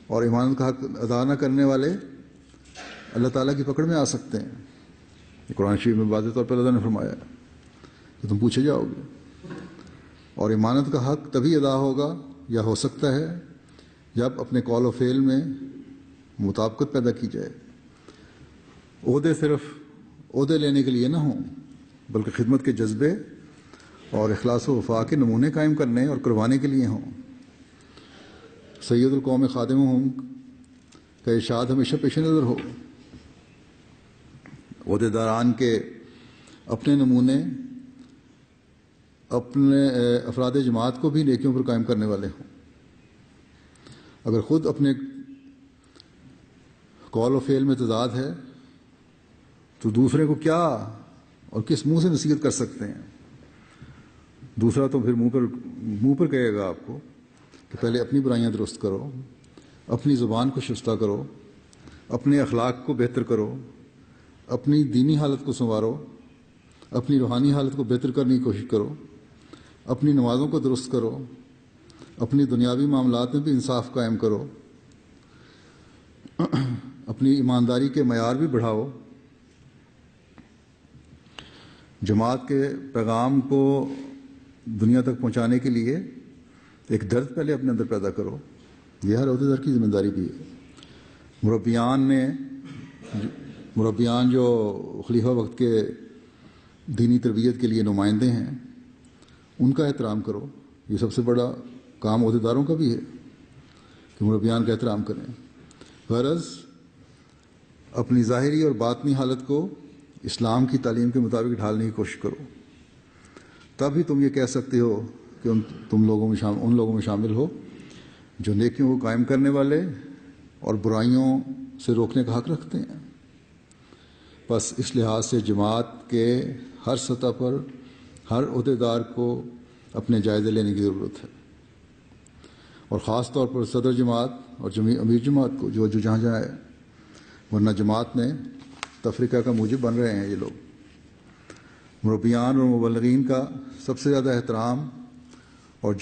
اور امانت کا حق ادا نہ کرنے والے اللہ تعالیٰ کی پکڑ میں آ سکتے ہیں۔ یہ قرآن شریف میں واضح طور پر اللہ نے فرمایا ہے کہ تم پوچھے جاؤ گے۔ اور امانت کا حق تبھی ادا ہوگا یا ہو سکتا ہے جب اپنے قول و فعل میں مطابقت پیدا کی جائے۔ عہدے صرف عہدے لینے کے لیے نہ ہوں، بلکہ خدمت کے جذبے اور اخلاص و وفا کے نمونے قائم کرنے اور کروانے کے لیے ہوں۔ سید القوم خادمہم کا ارشاد ہمیشہ پیش نظر ہو۔ عہدیداران کے اپنے نمونے اپنے افراد جماعت کو بھی نیکیوں پر قائم کرنے والے ہوں۔ اگر خود اپنے قول و فعل میں تضاد ہے تو دوسرے کو کیا اور کس منہ سے نصیحت کر سکتے ہیں؟ دوسرا تو پھر منہ پر کہے گا آپ کو کہ پہلے اپنی برائیاں درست کرو، اپنی زبان کو شستہ کرو، اپنے اخلاق کو بہتر کرو، اپنی دینی حالت کو سنوارو، اپنی روحانی حالت کو بہتر کرنے کی کوشش کرو، اپنی نمازوں کو درست کرو، اپنی دنیاوی معاملات میں بھی انصاف قائم کرو، اپنی ایمانداری کے معیار بھی بڑھاؤ۔ جماعت کے پیغام کو دنیا تک پہنچانے کے لیے ایک درد پہلے اپنے اندر پیدا کرو۔ یہ ہر عہدیدار کی ذمہ داری بھی ہے۔ مربیان جو خلیفہ وقت کے دینی تربیت کے لیے نمائندے ہیں، ان کا احترام کرو۔ یہ سب سے بڑا کام عہدیداروں کا بھی ہے کہ کہ مربیان کا احترام کریں۔ غرض اپنی ظاہری اور باطنی حالت کو اسلام کی تعلیم کے مطابق ڈھالنے کی کوشش کرو، تب ہی تم یہ کہہ سکتے ہو کہ ان لوگوں میں شامل ہو جو نیکیوں کو قائم کرنے والے اور برائیوں سے روکنے کا حق رکھتے ہیں۔ بس اس لحاظ سے جماعت کے ہر سطح پر ہر عہدیدار کو اپنے جائزے لینے کی ضرورت ہے، اور خاص طور پر صدر جماعت اور امیر جماعت کو جو جہاں جہاں ہے، ورنہ جماعت میں تفریقہ کا موجب بن رہے ہیں یہ لوگ۔ مربیان اور مبلغین کا سب سے زیادہ احترام اور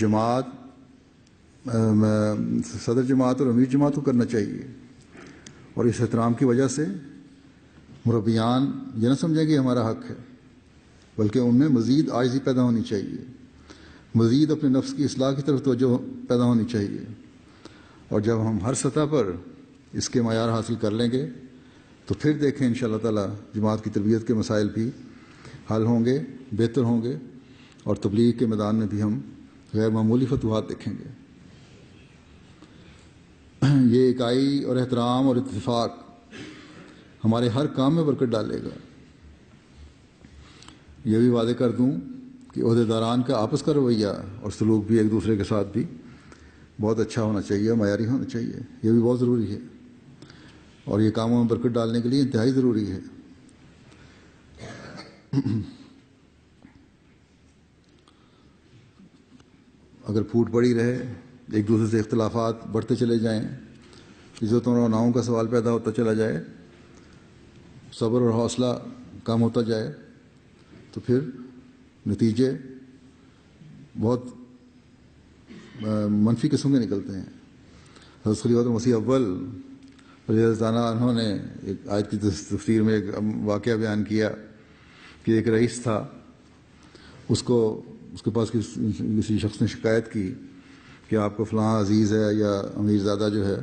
صدر جماعت اور امیر جماعت کو کرنا چاہیے، اور اس احترام کی وجہ سے مربیان یہ نہ سمجھیں کہ ہمارا حق ہے، بلکہ ان میں مزید عاجزی پیدا ہونی چاہیے، مزید اپنے نفس کی اصلاح کی طرف توجہ پیدا ہونی چاہیے، اور جب ہم ہر سطح پر اس کے معیار حاصل کر لیں گے تو پھر دیکھیں انشاءاللہ تعالی جماعت کی تربیت کے مسائل بھی حل ہوں گے، بہتر ہوں گے، اور تبلیغ کے میدان میں بھی ہم غیر معمولی فتوحات دیکھیں گے۔ یہ اکائی اور احترام اور اتفاق ہمارے ہر کام میں برکت ڈالے گا۔ یہ بھی وعدے کر دوں کہ عہدیداران کا آپس کا رویہ اور سلوک بھی ایک دوسرے کے ساتھ بھی بہت اچھا ہونا چاہیے، معیاری ہونا چاہیے، یہ بھی بہت ضروری ہے، اور یہ کاموں میں برکت ڈالنے کے لیے انتہائی ضروری ہے۔ اگر پھوٹ پڑی رہے، ایک دوسرے سے اختلافات بڑھتے چلے جائیں، عزت اور ناؤں کا سوال پیدا ہوتا چلا جائے، صبر اور حوصلہ کم ہوتا جائے، تو پھر نتیجے بہت منفی قسم کے نکلتے ہیں۔ حضرت خلیفۃ المسیح اول رضی اللہ تعالیٰ عنہ نے ایک آیت کی تفسیر میں ایک واقعہ بیان کیا کہ ایک رئیس تھا، اس کے پاس کسی شخص نے شکایت کی کہ آپ کو فلاں عزیز ہے یا امیر زادہ جو ہے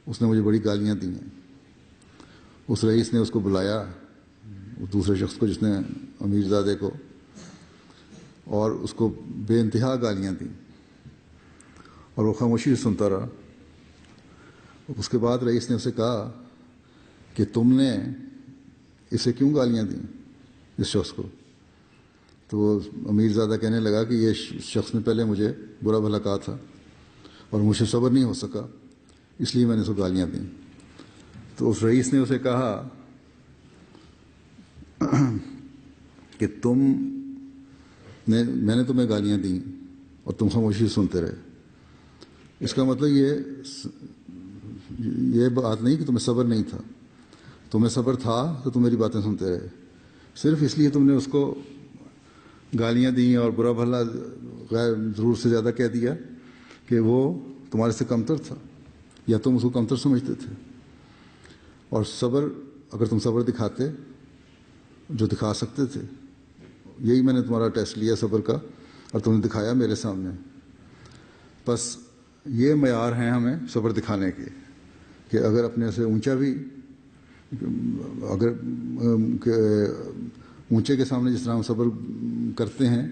اس نے مجھے بڑی گالیاں دی ہیں۔ اس رئیس نے اس کو بلایا، اس دوسرے شخص کو جس نے امیر زادے کو، اور اس کو بے انتہا گالیاں دیں، اور وہ خاموشی سے سنتا رہا۔ اس کے بعد رئیس نے اسے کہا کہ تم نے اسے کیوں گالیاں دیں اس شخص کو؟ تو وہ امیر زادہ کہنے لگا کہ یہ شخص نے پہلے مجھے برا بھلا کہا تھا اور مجھ سے صبر نہیں ہو سکا، اس لیے میں نے اسے گالیاں دیں۔ تو اس رئیس نے اسے کہا کہ میں نے تمہیں گالیاں دیں اور تم خاموشی سے سنتے رہے۔ اس کا مطلب یہ بات نہیں کہ تمہیں صبر نہیں تھا، تمہیں صبر تھا تو تم میری باتیں سنتے رہے، صرف اس لیے تم نے اس کو گالیاں دیں اور برا بھلا غیر ضرور سے زیادہ کہہ دیا کہ وہ تمہارے سے کمتر تھا، یا تم اس کو کمتر سمجھتے تھے۔ اور صبر، اگر تم صبر دکھاتے جو دکھا سکتے تھے، یہی میں نے تمہارا ٹیسٹ لیا صبر کا، اور تم نے دکھایا میرے سامنے۔ بس یہ معیار ہیں ہمیں صبر دکھانے کے، کہ اگر اپنے سے اونچا بھی، اگر اونچے کے سامنے جس طرح ہم صبر کرتے ہیں،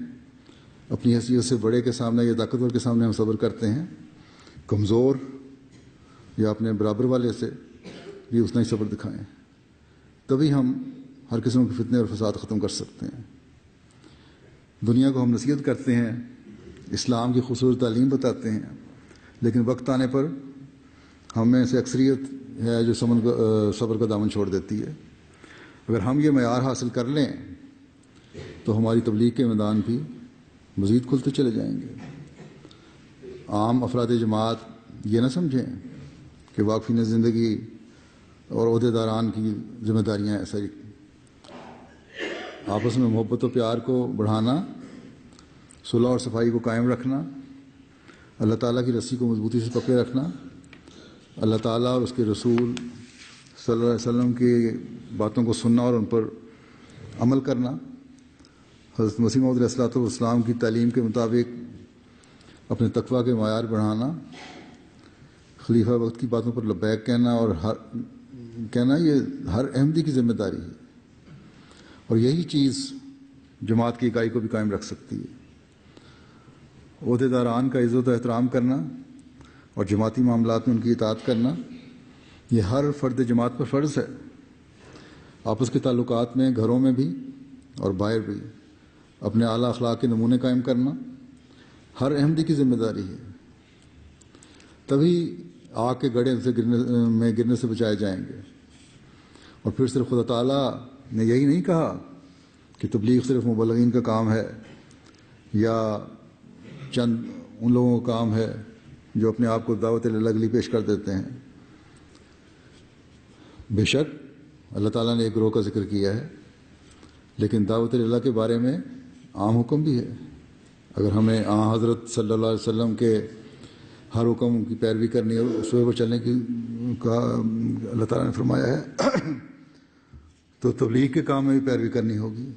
اپنی حیثیت سے بڑے کے سامنے یا طاقتور کے سامنے ہم صبر کرتے ہیں، کمزور یا اپنے برابر والے سے بھی اتنا ہی صبر دکھائیں، تبھی ہم ہر قسم کے فتنے اور فساد ختم کر سکتے ہیں۔ دنیا کو ہم نصیحت کرتے ہیں، اسلام کی خصوصی تعلیم بتاتے ہیں، لیکن وقت آنے پر ہم میں سے اکثریت ہے جو صبر کا دامن چھوڑ دیتی ہے۔ اگر ہم یہ معیار حاصل کر لیں تو ہماری تبلیغ کے میدان بھی مزید کھلتے چلے جائیں گے۔ عام افراد جماعت یہ نہ سمجھیں کہ واقفین زندگی اور عہدیداران کی ذمہ داریاں ایسا ہی۔ آپس میں محبت و پیار کو بڑھانا، صلح اور صفائی کو قائم رکھنا، اللہ تعالیٰ کی رسی کو مضبوطی سے پکڑے رکھنا، اللہ تعالیٰ اور اس کے رسول صلی اللہ علیہ وسلم کی باتوں کو سننا اور ان پر عمل کرنا، حضرت مسیح موعود علیہ السلام کی تعلیم کے مطابق اپنے تقویٰ کے معیار بڑھانا، خلیفہ وقت کی باتوں پر لبیک کہنا اور کہنا، یہ ہر احمدی کی ذمہ داری ہے، اور یہی چیز جماعت کی اکائی کو بھی قائم رکھ سکتی ہے۔ عہدیداران کا عزت و احترام کرنا اور جماعتی معاملات میں ان کی اطاعت کرنا یہ ہر فرد جماعت پر فرض ہے۔ آپس کے تعلقات میں گھروں میں بھی اور باہر بھی اپنے اعلیٰ اخلاق کے نمونے قائم کرنا ہر احمدی کی ذمہ داری ہے، تبھی آگ کے گڑھے سے گرنے سے بچائے جائیں گے۔ اور پھر صرف خدا تعالیٰ نے یہی نہیں کہا کہ تبلیغ صرف مبلغین کا کام ہے یا چند ان لوگوں کا کام ہے جو اپنے آپ کو دعوت الگلی پیش کر دیتے ہیں۔ بے شک اللہ تعالیٰ نے ایک گروہ کا ذکر کیا ہے، لیکن دعوت اللہ کے بارے میں عام حکم بھی ہے۔ اگر ہمیں حضرت صلی اللہ علیہ وسلم کے ہر حکم کی پیروی کرنی اور اسوے پر چلنے کا اللہ تعالیٰ نے فرمایا ہے تو تبلیغ کے کام میں بھی پیروی کرنی ہوگی۔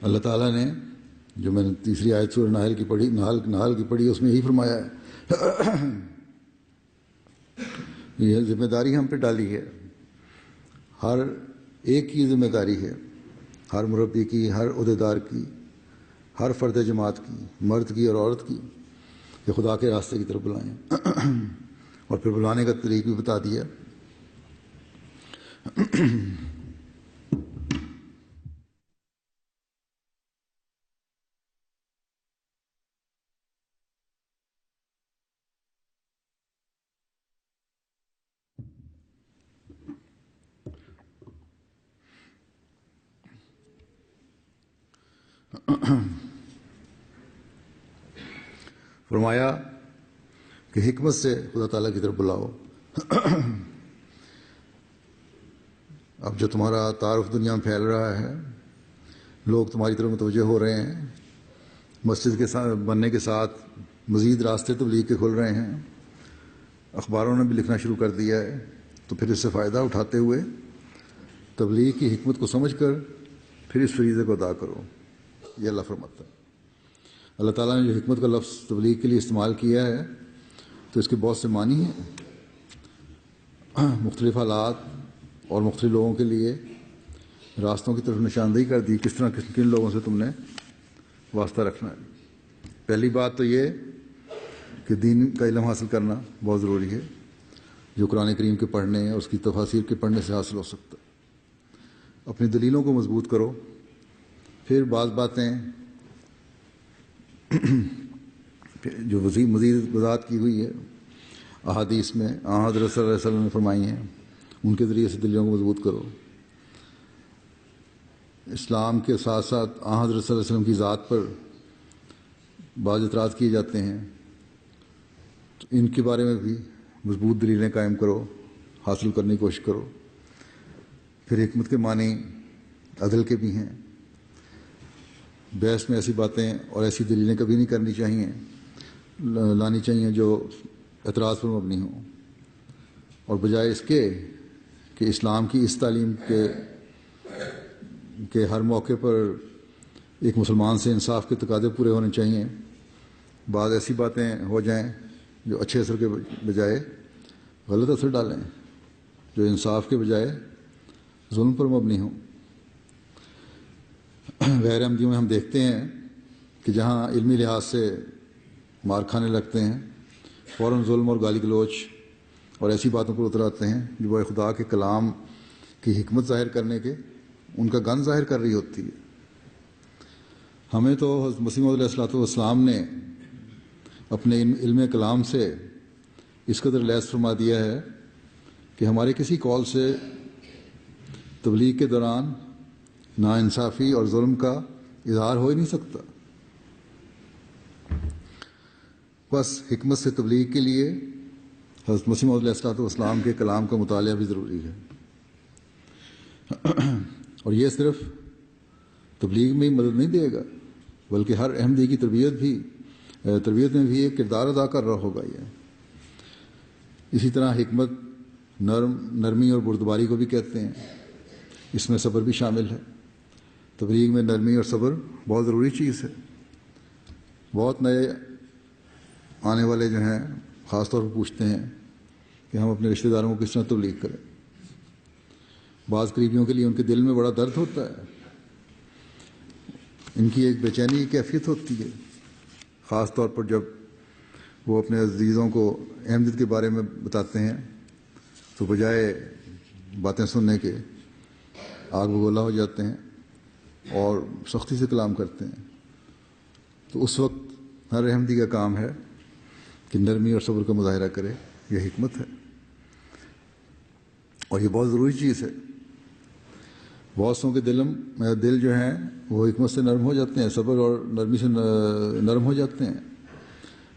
اللہ تعالیٰ نے جو میں نے تیسری آیت سورہ نحل کی پڑھی اس میں یہی فرمایا ہے، یہ ذمہ داری ہم پہ ڈالی ہے، ہر ایک کی ذمہ داری ہے، ہر مربی کی، ہر عہدیدار کی، ہر فرد جماعت کی، مرد کی اور عورت کی، کہ خدا کے راستے کی طرف بلائیں اور پھر بلانے کا طریق بھی بتا دیا۔ فرمایا کہ حکمت سے خدا تعالیٰ کی طرف بلاؤ۔ اب جو تمہارا تعارف دنیا میں پھیل رہا ہے، لوگ تمہاری طرف متوجہ ہو رہے ہیں، مسجد کے بننے کے ساتھ مزید راستے تبلیغ کے کھل رہے ہیں، اخباروں نے بھی لکھنا شروع کر دیا ہے، تو پھر اس سے فائدہ اٹھاتے ہوئے تبلیغ کی حکمت کو سمجھ کر پھر اس فریضے کو ادا کرو، یہ اللہ فرماتا ہے۔ اللہ تعالیٰ نے جو حکمت کا لفظ تبلیغ کے لیے استعمال کیا ہے تو اس کے بہت سے معنی ہیں، مختلف حالات اور مختلف لوگوں کے لیے راستوں کی طرف نشاندہی کر دی، کس طرح کن لوگوں سے تم نے واسطہ رکھنا ہے۔ پہلی بات تو یہ کہ دین کا علم حاصل کرنا بہت ضروری ہے، جو قرآن کریم کے پڑھنے اور اس کی تفاسیر کے پڑھنے سے حاصل ہو سکتا ہے۔ اپنی دلیلوں کو مضبوط کرو، پھر بعض باتیں جو مزید وضاحت کی ہوئی ہے احادیث میں حضرت صلی اللہ علیہ وسلم نے فرمائی ہیں، ان کے ذریعے سے دلیلوں کو مضبوط کرو۔ اسلام کے ساتھ ساتھ حضرت صلی اللہ علیہ وسلم کی ذات پر بعض اعتراض کیے جاتے ہیں، تو ان کے بارے میں بھی مضبوط دلیلیں قائم کرو، حاصل کرنے کی کوشش کرو۔ پھر حکمت کے معنی عدل کے بھی ہیں، بحث میں ایسی باتیں اور ایسی دلیلیں کبھی نہیں کرنی چاہیے، لانی چاہیے جو اعتراض پر مبنی ہوں، اور بجائے اس کے کہ اسلام کی اس تعلیم کے ہر موقع پر ایک مسلمان سے انصاف کے تقاضے پورے ہونے چاہیے، بعض ایسی باتیں ہو جائیں جو اچھے اثر کے بجائے غلط اثر ڈالیں، جو انصاف کے بجائے ظلم پر مبنی ہوں۔ غیر احمدیوں میں ہم دیکھتے ہیں کہ جہاں علمی لحاظ سے مار کھانے لگتے ہیں، فوراً ظلم اور گالی گلوچ اور ایسی باتوں پر اتر آتے ہیں جو وہ خدا کے کلام کی حکمت ظاہر کرنے کے ان کا گن ظاہر کر رہی ہوتی ہے۔ ہمیں تو حضرت مسیح موعود علیہ السلام نے اپنے علم کلام سے اس قدر لیس فرما دیا ہے کہ ہمارے کسی قول سے تبلیغ کے دوران ناانصافی اور ظلم کا اظہار ہو ہی نہیں سکتا۔ بس حکمت سے تبلیغ کے لیے حضرت مسیح موعود علیہ السلام کے کلام کا مطالعہ بھی ضروری ہے، اور یہ صرف تبلیغ میں ہی مدد نہیں دے گا، بلکہ ہر احمدی کی تربیت میں بھی ایک کردار ادا کر رہا ہوگا یہ۔ اسی طرح حکمت نرمی اور بردباری کو بھی کہتے ہیں، اس میں صبر بھی شامل ہے۔ تبلیغ میں نرمی اور صبر بہت ضروری چیز ہے۔ بہت نئے آنے والے جو ہیں خاص طور پر پوچھتے ہیں کہ ہم اپنے رشتہ داروں کو کس طرح تبلیغ کریں۔ بعض قریبیوں کے لیے ان کے دل میں بڑا درد ہوتا ہے، ان کی ایک بے چینی کی کیفیت ہوتی ہے، خاص طور پر جب وہ اپنے عزیزوں کو احمدیت کے بارے میں بتاتے ہیں تو بجائے باتیں سننے کے آگ بگولا ہو جاتے ہیں اور سختی سے کلام کرتے ہیں. تو اس وقت ہر احمدی کا کام ہے کہ نرمی اور صبر کا مظاہرہ کرے. یہ حکمت ہے اور یہ بہت ضروری چیز ہے. بہت سوں کے دل جو ہیں وہ حکمت سے نرم ہو جاتے ہیں, صبر اور نرمی سے نرم ہو جاتے ہیں.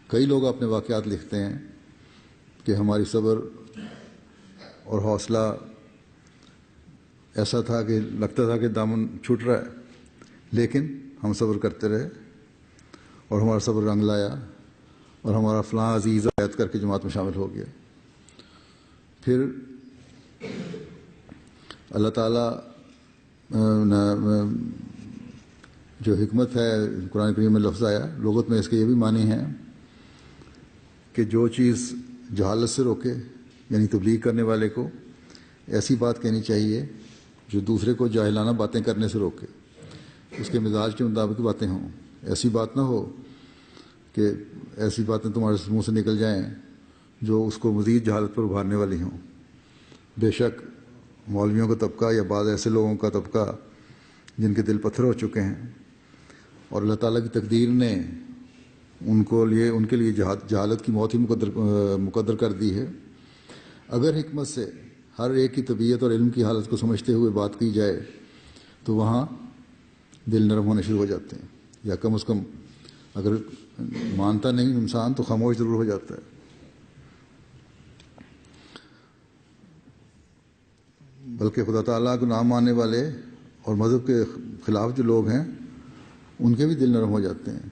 کئی لوگ اپنے واقعات لکھتے ہیں کہ ہماری صبر اور حوصلہ ایسا تھا کہ لگتا تھا کہ دامن چھوٹ رہا ہے, لیکن ہم صبر کرتے رہے اور ہمارا صبر رنگ لایا اور ہمارا فلاں عزیز عائد کر کے جماعت میں شامل ہو گیا. پھر اللہ تعالیٰ جو حکمت ہے قرآن کریم میں لفظ آیا, لغت میں اس کے یہ بھی معنی ہیں کہ جو چیز جہالت سے روکے, یعنی تبلیغ کرنے والے کو ایسی بات کہنی چاہیے جو دوسرے کو جاہلانہ باتیں کرنے سے روکے, اس کے مزاج کے مطابق باتیں ہوں. ایسی بات نہ ہو کہ ایسی باتیں تمہارے منہ سے نکل جائیں جو اس کو مزید جہالت پر ابھارنے والی ہوں. بے شک مولویوں کا طبقہ یا بعض ایسے لوگوں کا طبقہ جن کے دل پتھر ہو چکے ہیں اور اللہ تعالیٰ کی تقدیر نے ان کے لیے جہالت کی موت ہی مقدر کر دی ہے. اگر حکمت سے ہر ایک کی طبیعت اور علم کی حالت کو سمجھتے ہوئے بات کی جائے تو وہاں دل نرم ہونے شروع ہو جاتے ہیں, یا کم از کم اگر مانتا نہیں انسان تو خاموش ضرور ہو جاتا ہے. بلکہ خدا تعالیٰ کو نہ ماننے والے اور مذہب کے خلاف جو لوگ ہیں ان کے بھی دل نرم ہو جاتے ہیں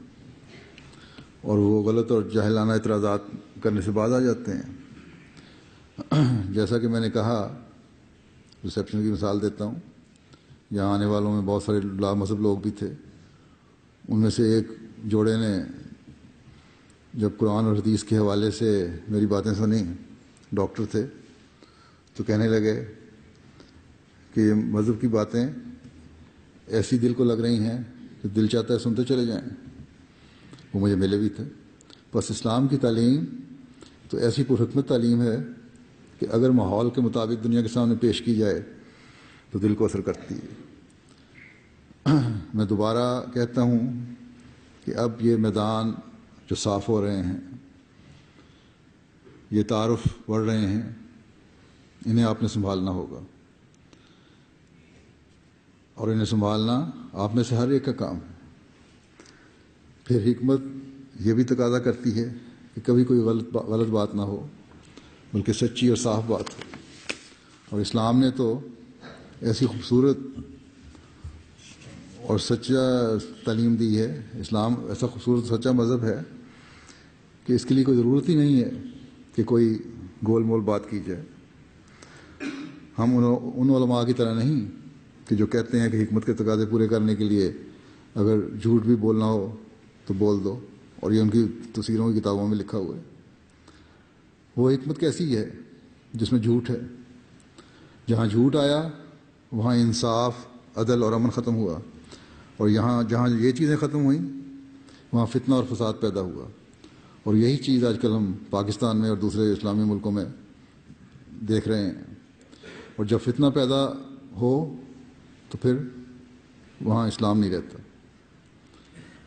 اور وہ غلط اور جاہلانہ اعتراضات کرنے سے باز آ جاتے ہیں. جیسا کہ میں نے کہا, ریسیپشن کی مثال دیتا ہوں, یہاں آنے والوں میں بہت سارے لا مذہب لوگ بھی تھے. ان میں سے ایک جوڑے نے جب قرآن اور حدیث کے حوالے سے میری باتیں سنی, ڈاکٹر تھے, تو کہنے لگے کہ یہ مذہب کی باتیں ایسی دل کو لگ رہی ہیں کہ دل چاہتا ہے سنتے چلے جائیں. وہ مجھے ملے بھی تھے. بس اسلام کی تعلیم تو ایسی پرحکمت تعلیم ہے کہ اگر ماحول کے مطابق دنیا کے سامنے پیش کی جائے تو دل کو اثر کرتی ہے. میں دوبارہ کہتا ہوں کہ اب یہ میدان جو صاف ہو رہے ہیں, یہ تعارف بڑھ رہے ہیں, انہیں آپ نے سنبھالنا ہوگا اور انہیں سنبھالنا آپ میں سے ہر ایک کا کام ہے. پھر حکمت یہ بھی تقاضا کرتی ہے کہ کبھی کوئی غلط بات نہ ہو بلکہ سچی اور صاف بات ہو. اور اسلام نے تو ایسی خوبصورت اور سچا تعلیم دی ہے, اسلام ایسا خوبصورت سچا مذہب ہے کہ اس کے لیے کوئی ضرورت ہی نہیں ہے کہ کوئی گول مول بات کی جائے. ہم ان علماء کی طرح نہیں کہ جو کہتے ہیں کہ حکمت کے تقاضے پورے کرنے کے لیے اگر جھوٹ بھی بولنا ہو تو بول دو, اور یہ ان کی تفسیروں کی کتابوں میں لکھا ہوا ہے. وہ حکمت کیسی ہے جس میں جھوٹ ہے؟ جہاں جھوٹ آیا وہاں انصاف, عدل اور امن ختم ہوا, اور جہاں یہ چیزیں ختم ہوئیں وہاں فتنہ اور فساد پیدا ہوا. اور یہی چیز آج کل ہم پاکستان میں اور دوسرے اسلامی ملکوں میں دیکھ رہے ہیں. اور جب فتنہ پیدا ہو تو پھر وہاں اسلام نہیں رہتا.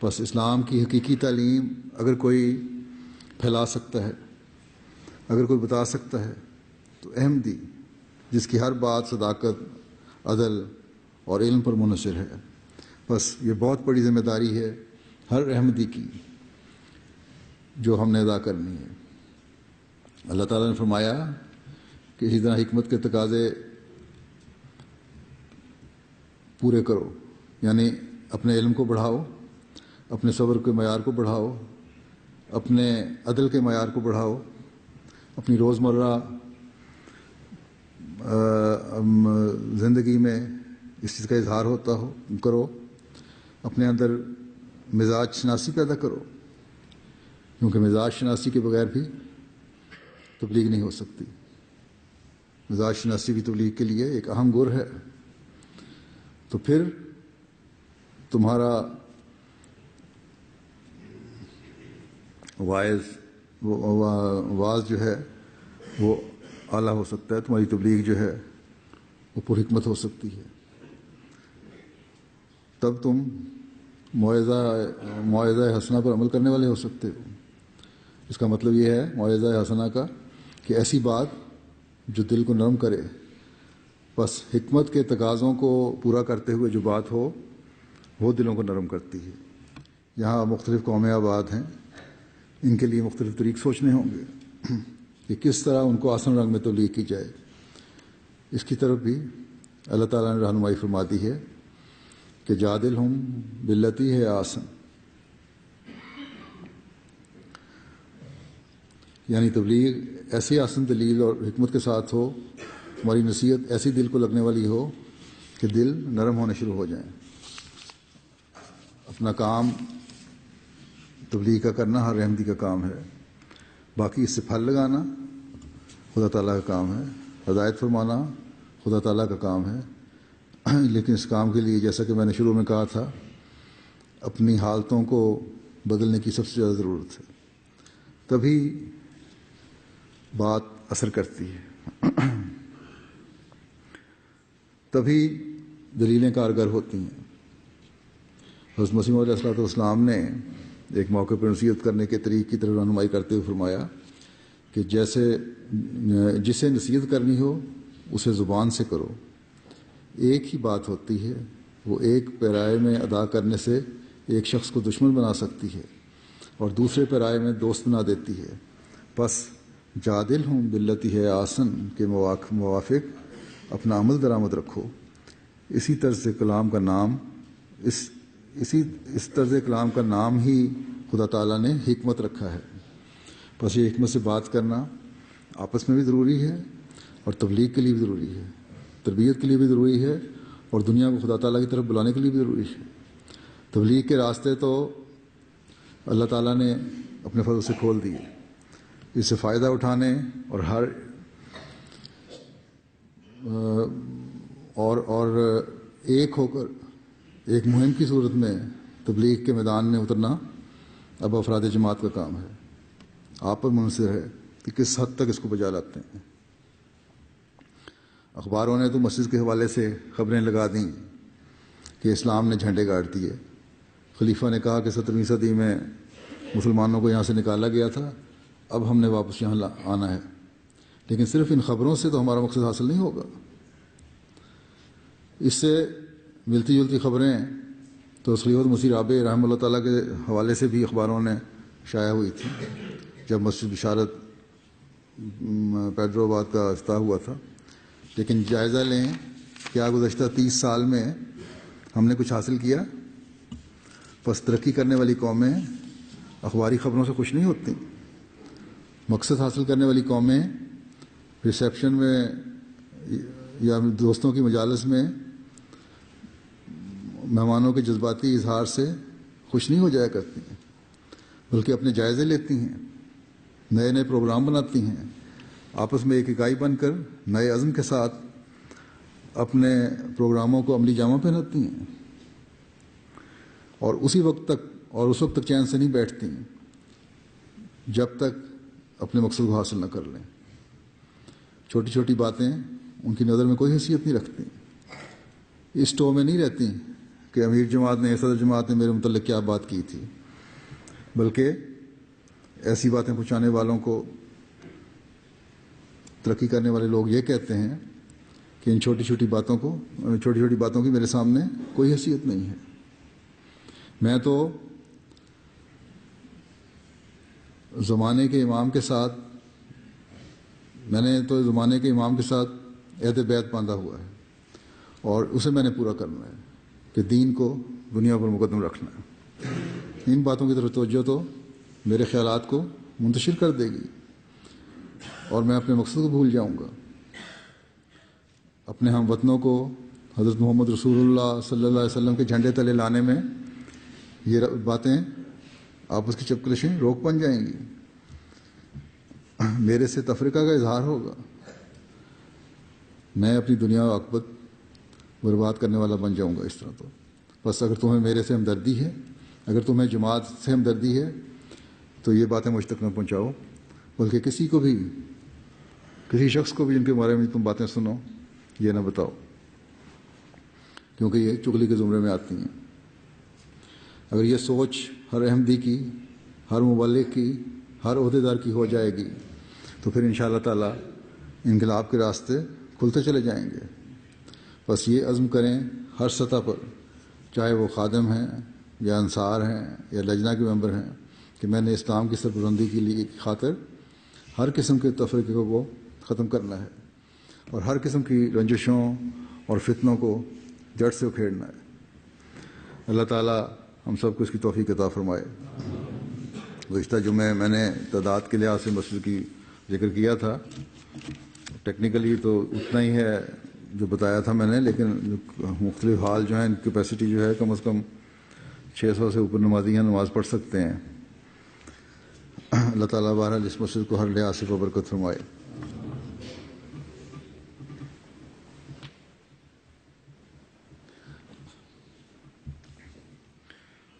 بس اسلام کی حقیقی تعلیم اگر کوئی پھیلا سکتا ہے, اگر کوئی بتا سکتا ہے, تو احمدی جس کی ہر بات صداقت, عدل اور علم پر منحصر ہے. بس یہ بہت بڑی ذمہ داری ہے ہر احمدی کی جو ہم نے ادا کرنی ہے. اللہ تعالیٰ نے فرمایا کہ اسی طرح حکمت کے تقاضے پورے کرو, یعنی اپنے علم کو بڑھاؤ, اپنے صبر کے معیار کو بڑھاؤ, اپنے عدل کے معیار کو بڑھاؤ, اپنی روزمرہ زندگی میں اس چیز کا اظہار کرو, اپنے اندر مزاج شناسی پیدا کرو, کیونکہ مزاج شناسی کے بغیر بھی تبلیغ نہیں ہو سکتی. مزاج شناسی بھی تبلیغ کے لیے ایک اہم گر ہے. تو پھر تمہارا وائز واز جو ہے وہ اعلیٰ ہو سکتا ہے، تمہاری تبلیغ جو ہے وہ پر حکمت ہو سکتی ہے، تب تم موعظہ حسنہ پر عمل کرنے والے ہو سکتے ہو۔ اس کا مطلب یہ ہے موعظہ حسنہ کا کہ ایسی بات جو دل کو نرم کرے، بس حکمت کے تقاضوں کو پورا کرتے ہوئے جو بات ہو وہ دلوں کو نرم کرتی ہے۔ یہاں مختلف قومیں آباد ہیں، ان کے لیے مختلف طریق سوچنے ہوں گے کہ کس طرح ان کو آسن رنگ میں تبلیغ کی جائے۔ اس کی طرف بھی اللہ تعالیٰ نے رہنمائی فرما دی ہے کہ جادلہم باللتی ہے آسن، یعنی تبلیغ ایسی آسن دلیل اور حکمت کے ساتھ ہو، تمہاری نصیحت ایسی دل کو لگنے والی ہو کہ دل نرم ہونے شروع ہو جائیں۔ اپنا کام تبلیغ کا کرنا ہر احمدی کا کام ہے، باقی اس سے پھل لگانا خدا تعالیٰ کا کام ہے، ہدایت فرمانا خدا تعالیٰ کا کام ہے، لیکن اس کام کے لیے جیسا کہ میں نے شروع میں کہا تھا، اپنی حالتوں کو بدلنے کی سب سے زیادہ ضرورت ہے، تبھی بات اثر کرتی ہے، تبھی دلیلیں کارگر ہوتی ہیں۔ حضرت مسیح موعود علیہ الصلوۃ والسلام نے ایک موقع پر نصیحت کرنے کے طریق کی طرف رہنمائی کرتے ہوئے فرمایا کہ جسے نصیحت کرنی ہو اسے زبان سے کرو، ایک ہی بات ہوتی ہے، وہ ایک پیرائے میں ادا کرنے سے ایک شخص کو دشمن بنا سکتی ہے اور دوسرے پیرائے میں دوست بنا دیتی ہے۔ پس جادلہم باللتی ہے آسن کے موافق اپنا عمل درآمد رکھو۔ اسی طرز کلام کا نام ہی خدا تعالیٰ نے حکمت رکھا ہے۔ پس یہ حکمت سے بات کرنا آپس میں بھی ضروری ہے اور تبلیغ کے لیے بھی ضروری ہے، تربیت کے لیے بھی ضروری ہے اور دنیا کو خدا تعالیٰ کی طرف بلانے کے لیے بھی ضروری ہے۔ تبلیغ کے راستے تو اللہ تعالیٰ نے اپنے فضل سے کھول دیے، اس سے فائدہ اٹھانے اور ایک ہو کر ایک مہم کی صورت میں تبلیغ کے میدان میں اترنا اب افراد جماعت کا کام ہے۔ آپ پر منحصر ہے کہ کس حد تک اس کو بجا لاتے ہیں۔ اخباروں نے تو مسجد کے حوالے سے خبریں لگا دیں کہ اسلام نے جھنڈے گاڑ دیے، خلیفہ نے کہا کہ 17ویں صدی میں مسلمانوں کو یہاں سے نکالا گیا تھا، اب ہم نے واپس یہاں آنا ہے۔ لیکن صرف ان خبروں سے تو ہمارا مقصد حاصل نہیں ہوگا۔ اس سے ملتی جلتی خبریں تو خلیفۃ مسیح رابع رحمہ اللہ تعالیٰ کے حوالے سے بھی اخباروں نے شائع ہوئی تھی جب مسجد بشارت پیڈرو آباد کا افتتاح ہوا تھا۔ لیکن جائزہ لیں، کیا گزشتہ 30 سال میں ہم نے کچھ حاصل کیا؟ بس ترقی کرنے والی قومیں اخباری خبروں سے خوش نہیں ہوتی، مقصد حاصل کرنے والی قومیں ریسیپشن میں یا دوستوں کی مجالس میں مہمانوں کے جذباتی اظہار سے خوش نہیں ہو جایا کرتی ہیں، بلکہ اپنے جائزے لیتی ہیں، نئے نئے پروگرام بناتی ہیں، آپس میں ایک اکائی بن کر نئے عزم کے ساتھ اپنے پروگراموں کو عملی جامہ پہناتی ہیں، اور اس وقت تک چین سے نہیں بیٹھتی جب تک اپنے مقصد کو حاصل نہ کر لیں۔ چھوٹی چھوٹی باتیں ان کی نظر میں کوئی حیثیت نہیں رکھتی، اس ٹو میں نہیں رہتی کہ امیر جماعت نے، صدر جماعت نے میرے متعلق کیا بات کی تھی، بلکہ ایسی باتیں پہنچانے والوں کو، ترقی کرنے والے لوگ یہ کہتے ہیں کہ ان چھوٹی چھوٹی باتوں کی میرے سامنے کوئی حیثیت نہیں ہے۔ میں تو زمانے کے امام کے ساتھ عہد بیعت باندھا ہوا ہے اور اسے میں نے پورا کرنا ہے کہ دین کو دنیا پر مقدم رکھنا ہے۔ ان باتوں کی طرف توجہ تو میرے خیالات کو منتشر کر دے گی اور میں اپنے مقصد کو بھول جاؤں گا۔ اپنے ہم وطنوں کو حضرت محمد رسول اللہ صلی اللہ علیہ وسلم کے جھنڈے تلے لانے میں یہ باتیں آپس کی چپکلشیں روک بن جائیں گی، میرے سے تفرقہ کا اظہار ہوگا، میں اپنی دنیا و عاقبت برباد کرنے والا بن جاؤں گا اس طرح۔ تو بس اگر تمہیں میرے سے ہمدردی ہے، اگر تمہیں جماعت سے ہمدردی ہے تو یہ باتیں مجھ تک نہ پہنچاؤ، بلکہ کسی کو بھی، کسی شخص کو بھی جن کے بارے میں تم باتیں سنو یہ نہ بتاؤ، کیونکہ یہ چغلی کے زمرے میں آتی ہیں۔ اگر یہ سوچ ہر احمدی کی، ہر مبلغ کی، ہر عہدیدار کی ہو جائے گی تو پھر انشاءاللہ تعالی انقلاب کے راستے کھلتے چلے جائیں گے۔ بس یہ عزم کریں ہر سطح پر، چاہے وہ خادم ہیں یا انصار ہیں یا لجنہ کے ممبر ہیں، کہ میں نے اسلام کی سربلندی کے لیے خاطر ہر قسم کے تفرقے کو ختم کرنا ہے اور ہر قسم کی رنجشوں اور فتنوں کو جڑ سے اکھیڑنا ہے۔ اللہ تعالیٰ ہم سب کو اس کی توفیق عطا فرمائے۔ گزشتہ جمعے میں نے تعداد کے لحاظ سے مسجد کی ذکر کیا تھا، ٹیکنیکلی تو اتنا ہی ہے جو بتایا تھا میں نے، لیکن مختلف حال جو ہیں، کیپیسٹی جو ہے کم از کم 600 سے اوپر نمازی یہاں نماز پڑھ سکتے ہیں۔ اللہ تعالیٰ بہرحال اس مسجد کو ہر لحاظ سے برکت فرمائے۔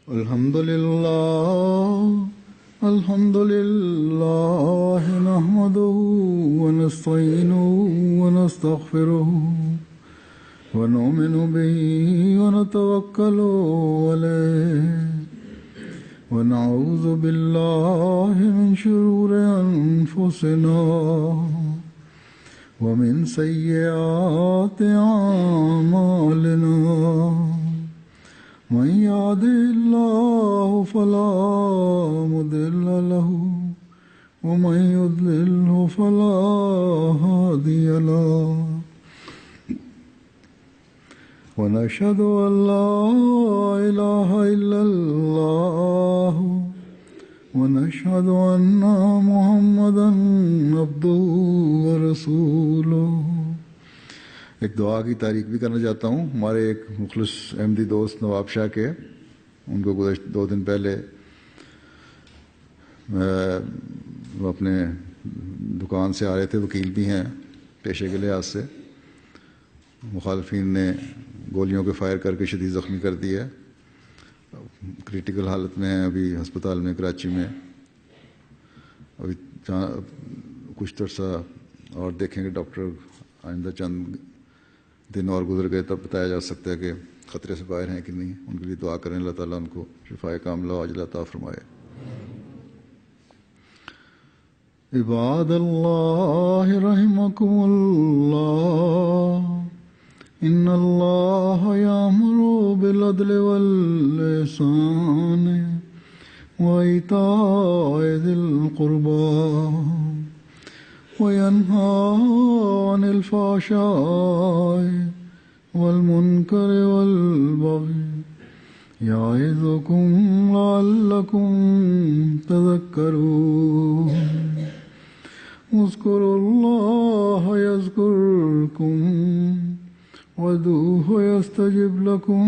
الحمد للہ نحمده ونستعینه ونستغفره ونؤمن به ونتوکل علیہ ونعوذ باللہ من شرور انفسنا ومن سیئات اعمالنا من يهده الله فلا مضل له ومن يضلله فلا هادي له ونشهد أن لا إله إلا الله ونشهد أن محمدا عبده ورسوله۔ ایک دعا کی تعریف بھی کرنا چاہتا ہوں ہمارے ایک مخلص احمدی دوست نواب شاہ کے، ان کو گزشتہ 2 دن پہلے وہ اپنے دکان سے آ رہے تھے، وکیل بھی ہیں پیشے کے لحاظ سے، مخالفین نے گولیوں کے فائر کر کے شدید زخمی کر دیا، کریٹیکل حالت میں ہیں ابھی ہسپتال میں کراچی میں۔ ابھی کچھ عرصہ اور دیکھیں گے ڈاکٹر، آئندہ چند دن اور گزر گئے تب بتایا جا سکتا ہے کہ خطرے سے باہر ہیں کہ نہیں۔ ان کے لیے دعا کریں، اللہ تعالیٰ ان کو شفائے کاملہ عاجلہ عطا فرمائے۔ عباد اللہ رحمکم اللہ، ان اللہ یأمر بالعدل والإحسان وإیتاء ذی القربى وَيَنْهَى عَنِ الْفَحْشَاءِ وَالْمُنكَرِ وَالْبَغْيِ يَعِظُكُمْ لَعَلَّكُمْ تَذَكَّرُونَ اذْكُرُوا اللَّهَ يَذْكُرْكُمْ وَادْعُوهُ يَسْتَجِبْ لَكُمْ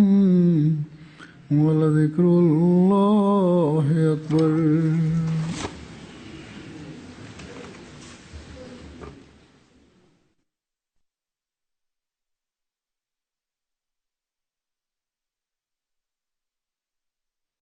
وَلَذِكْرُ اللَّهِ أَكْبَرُ۔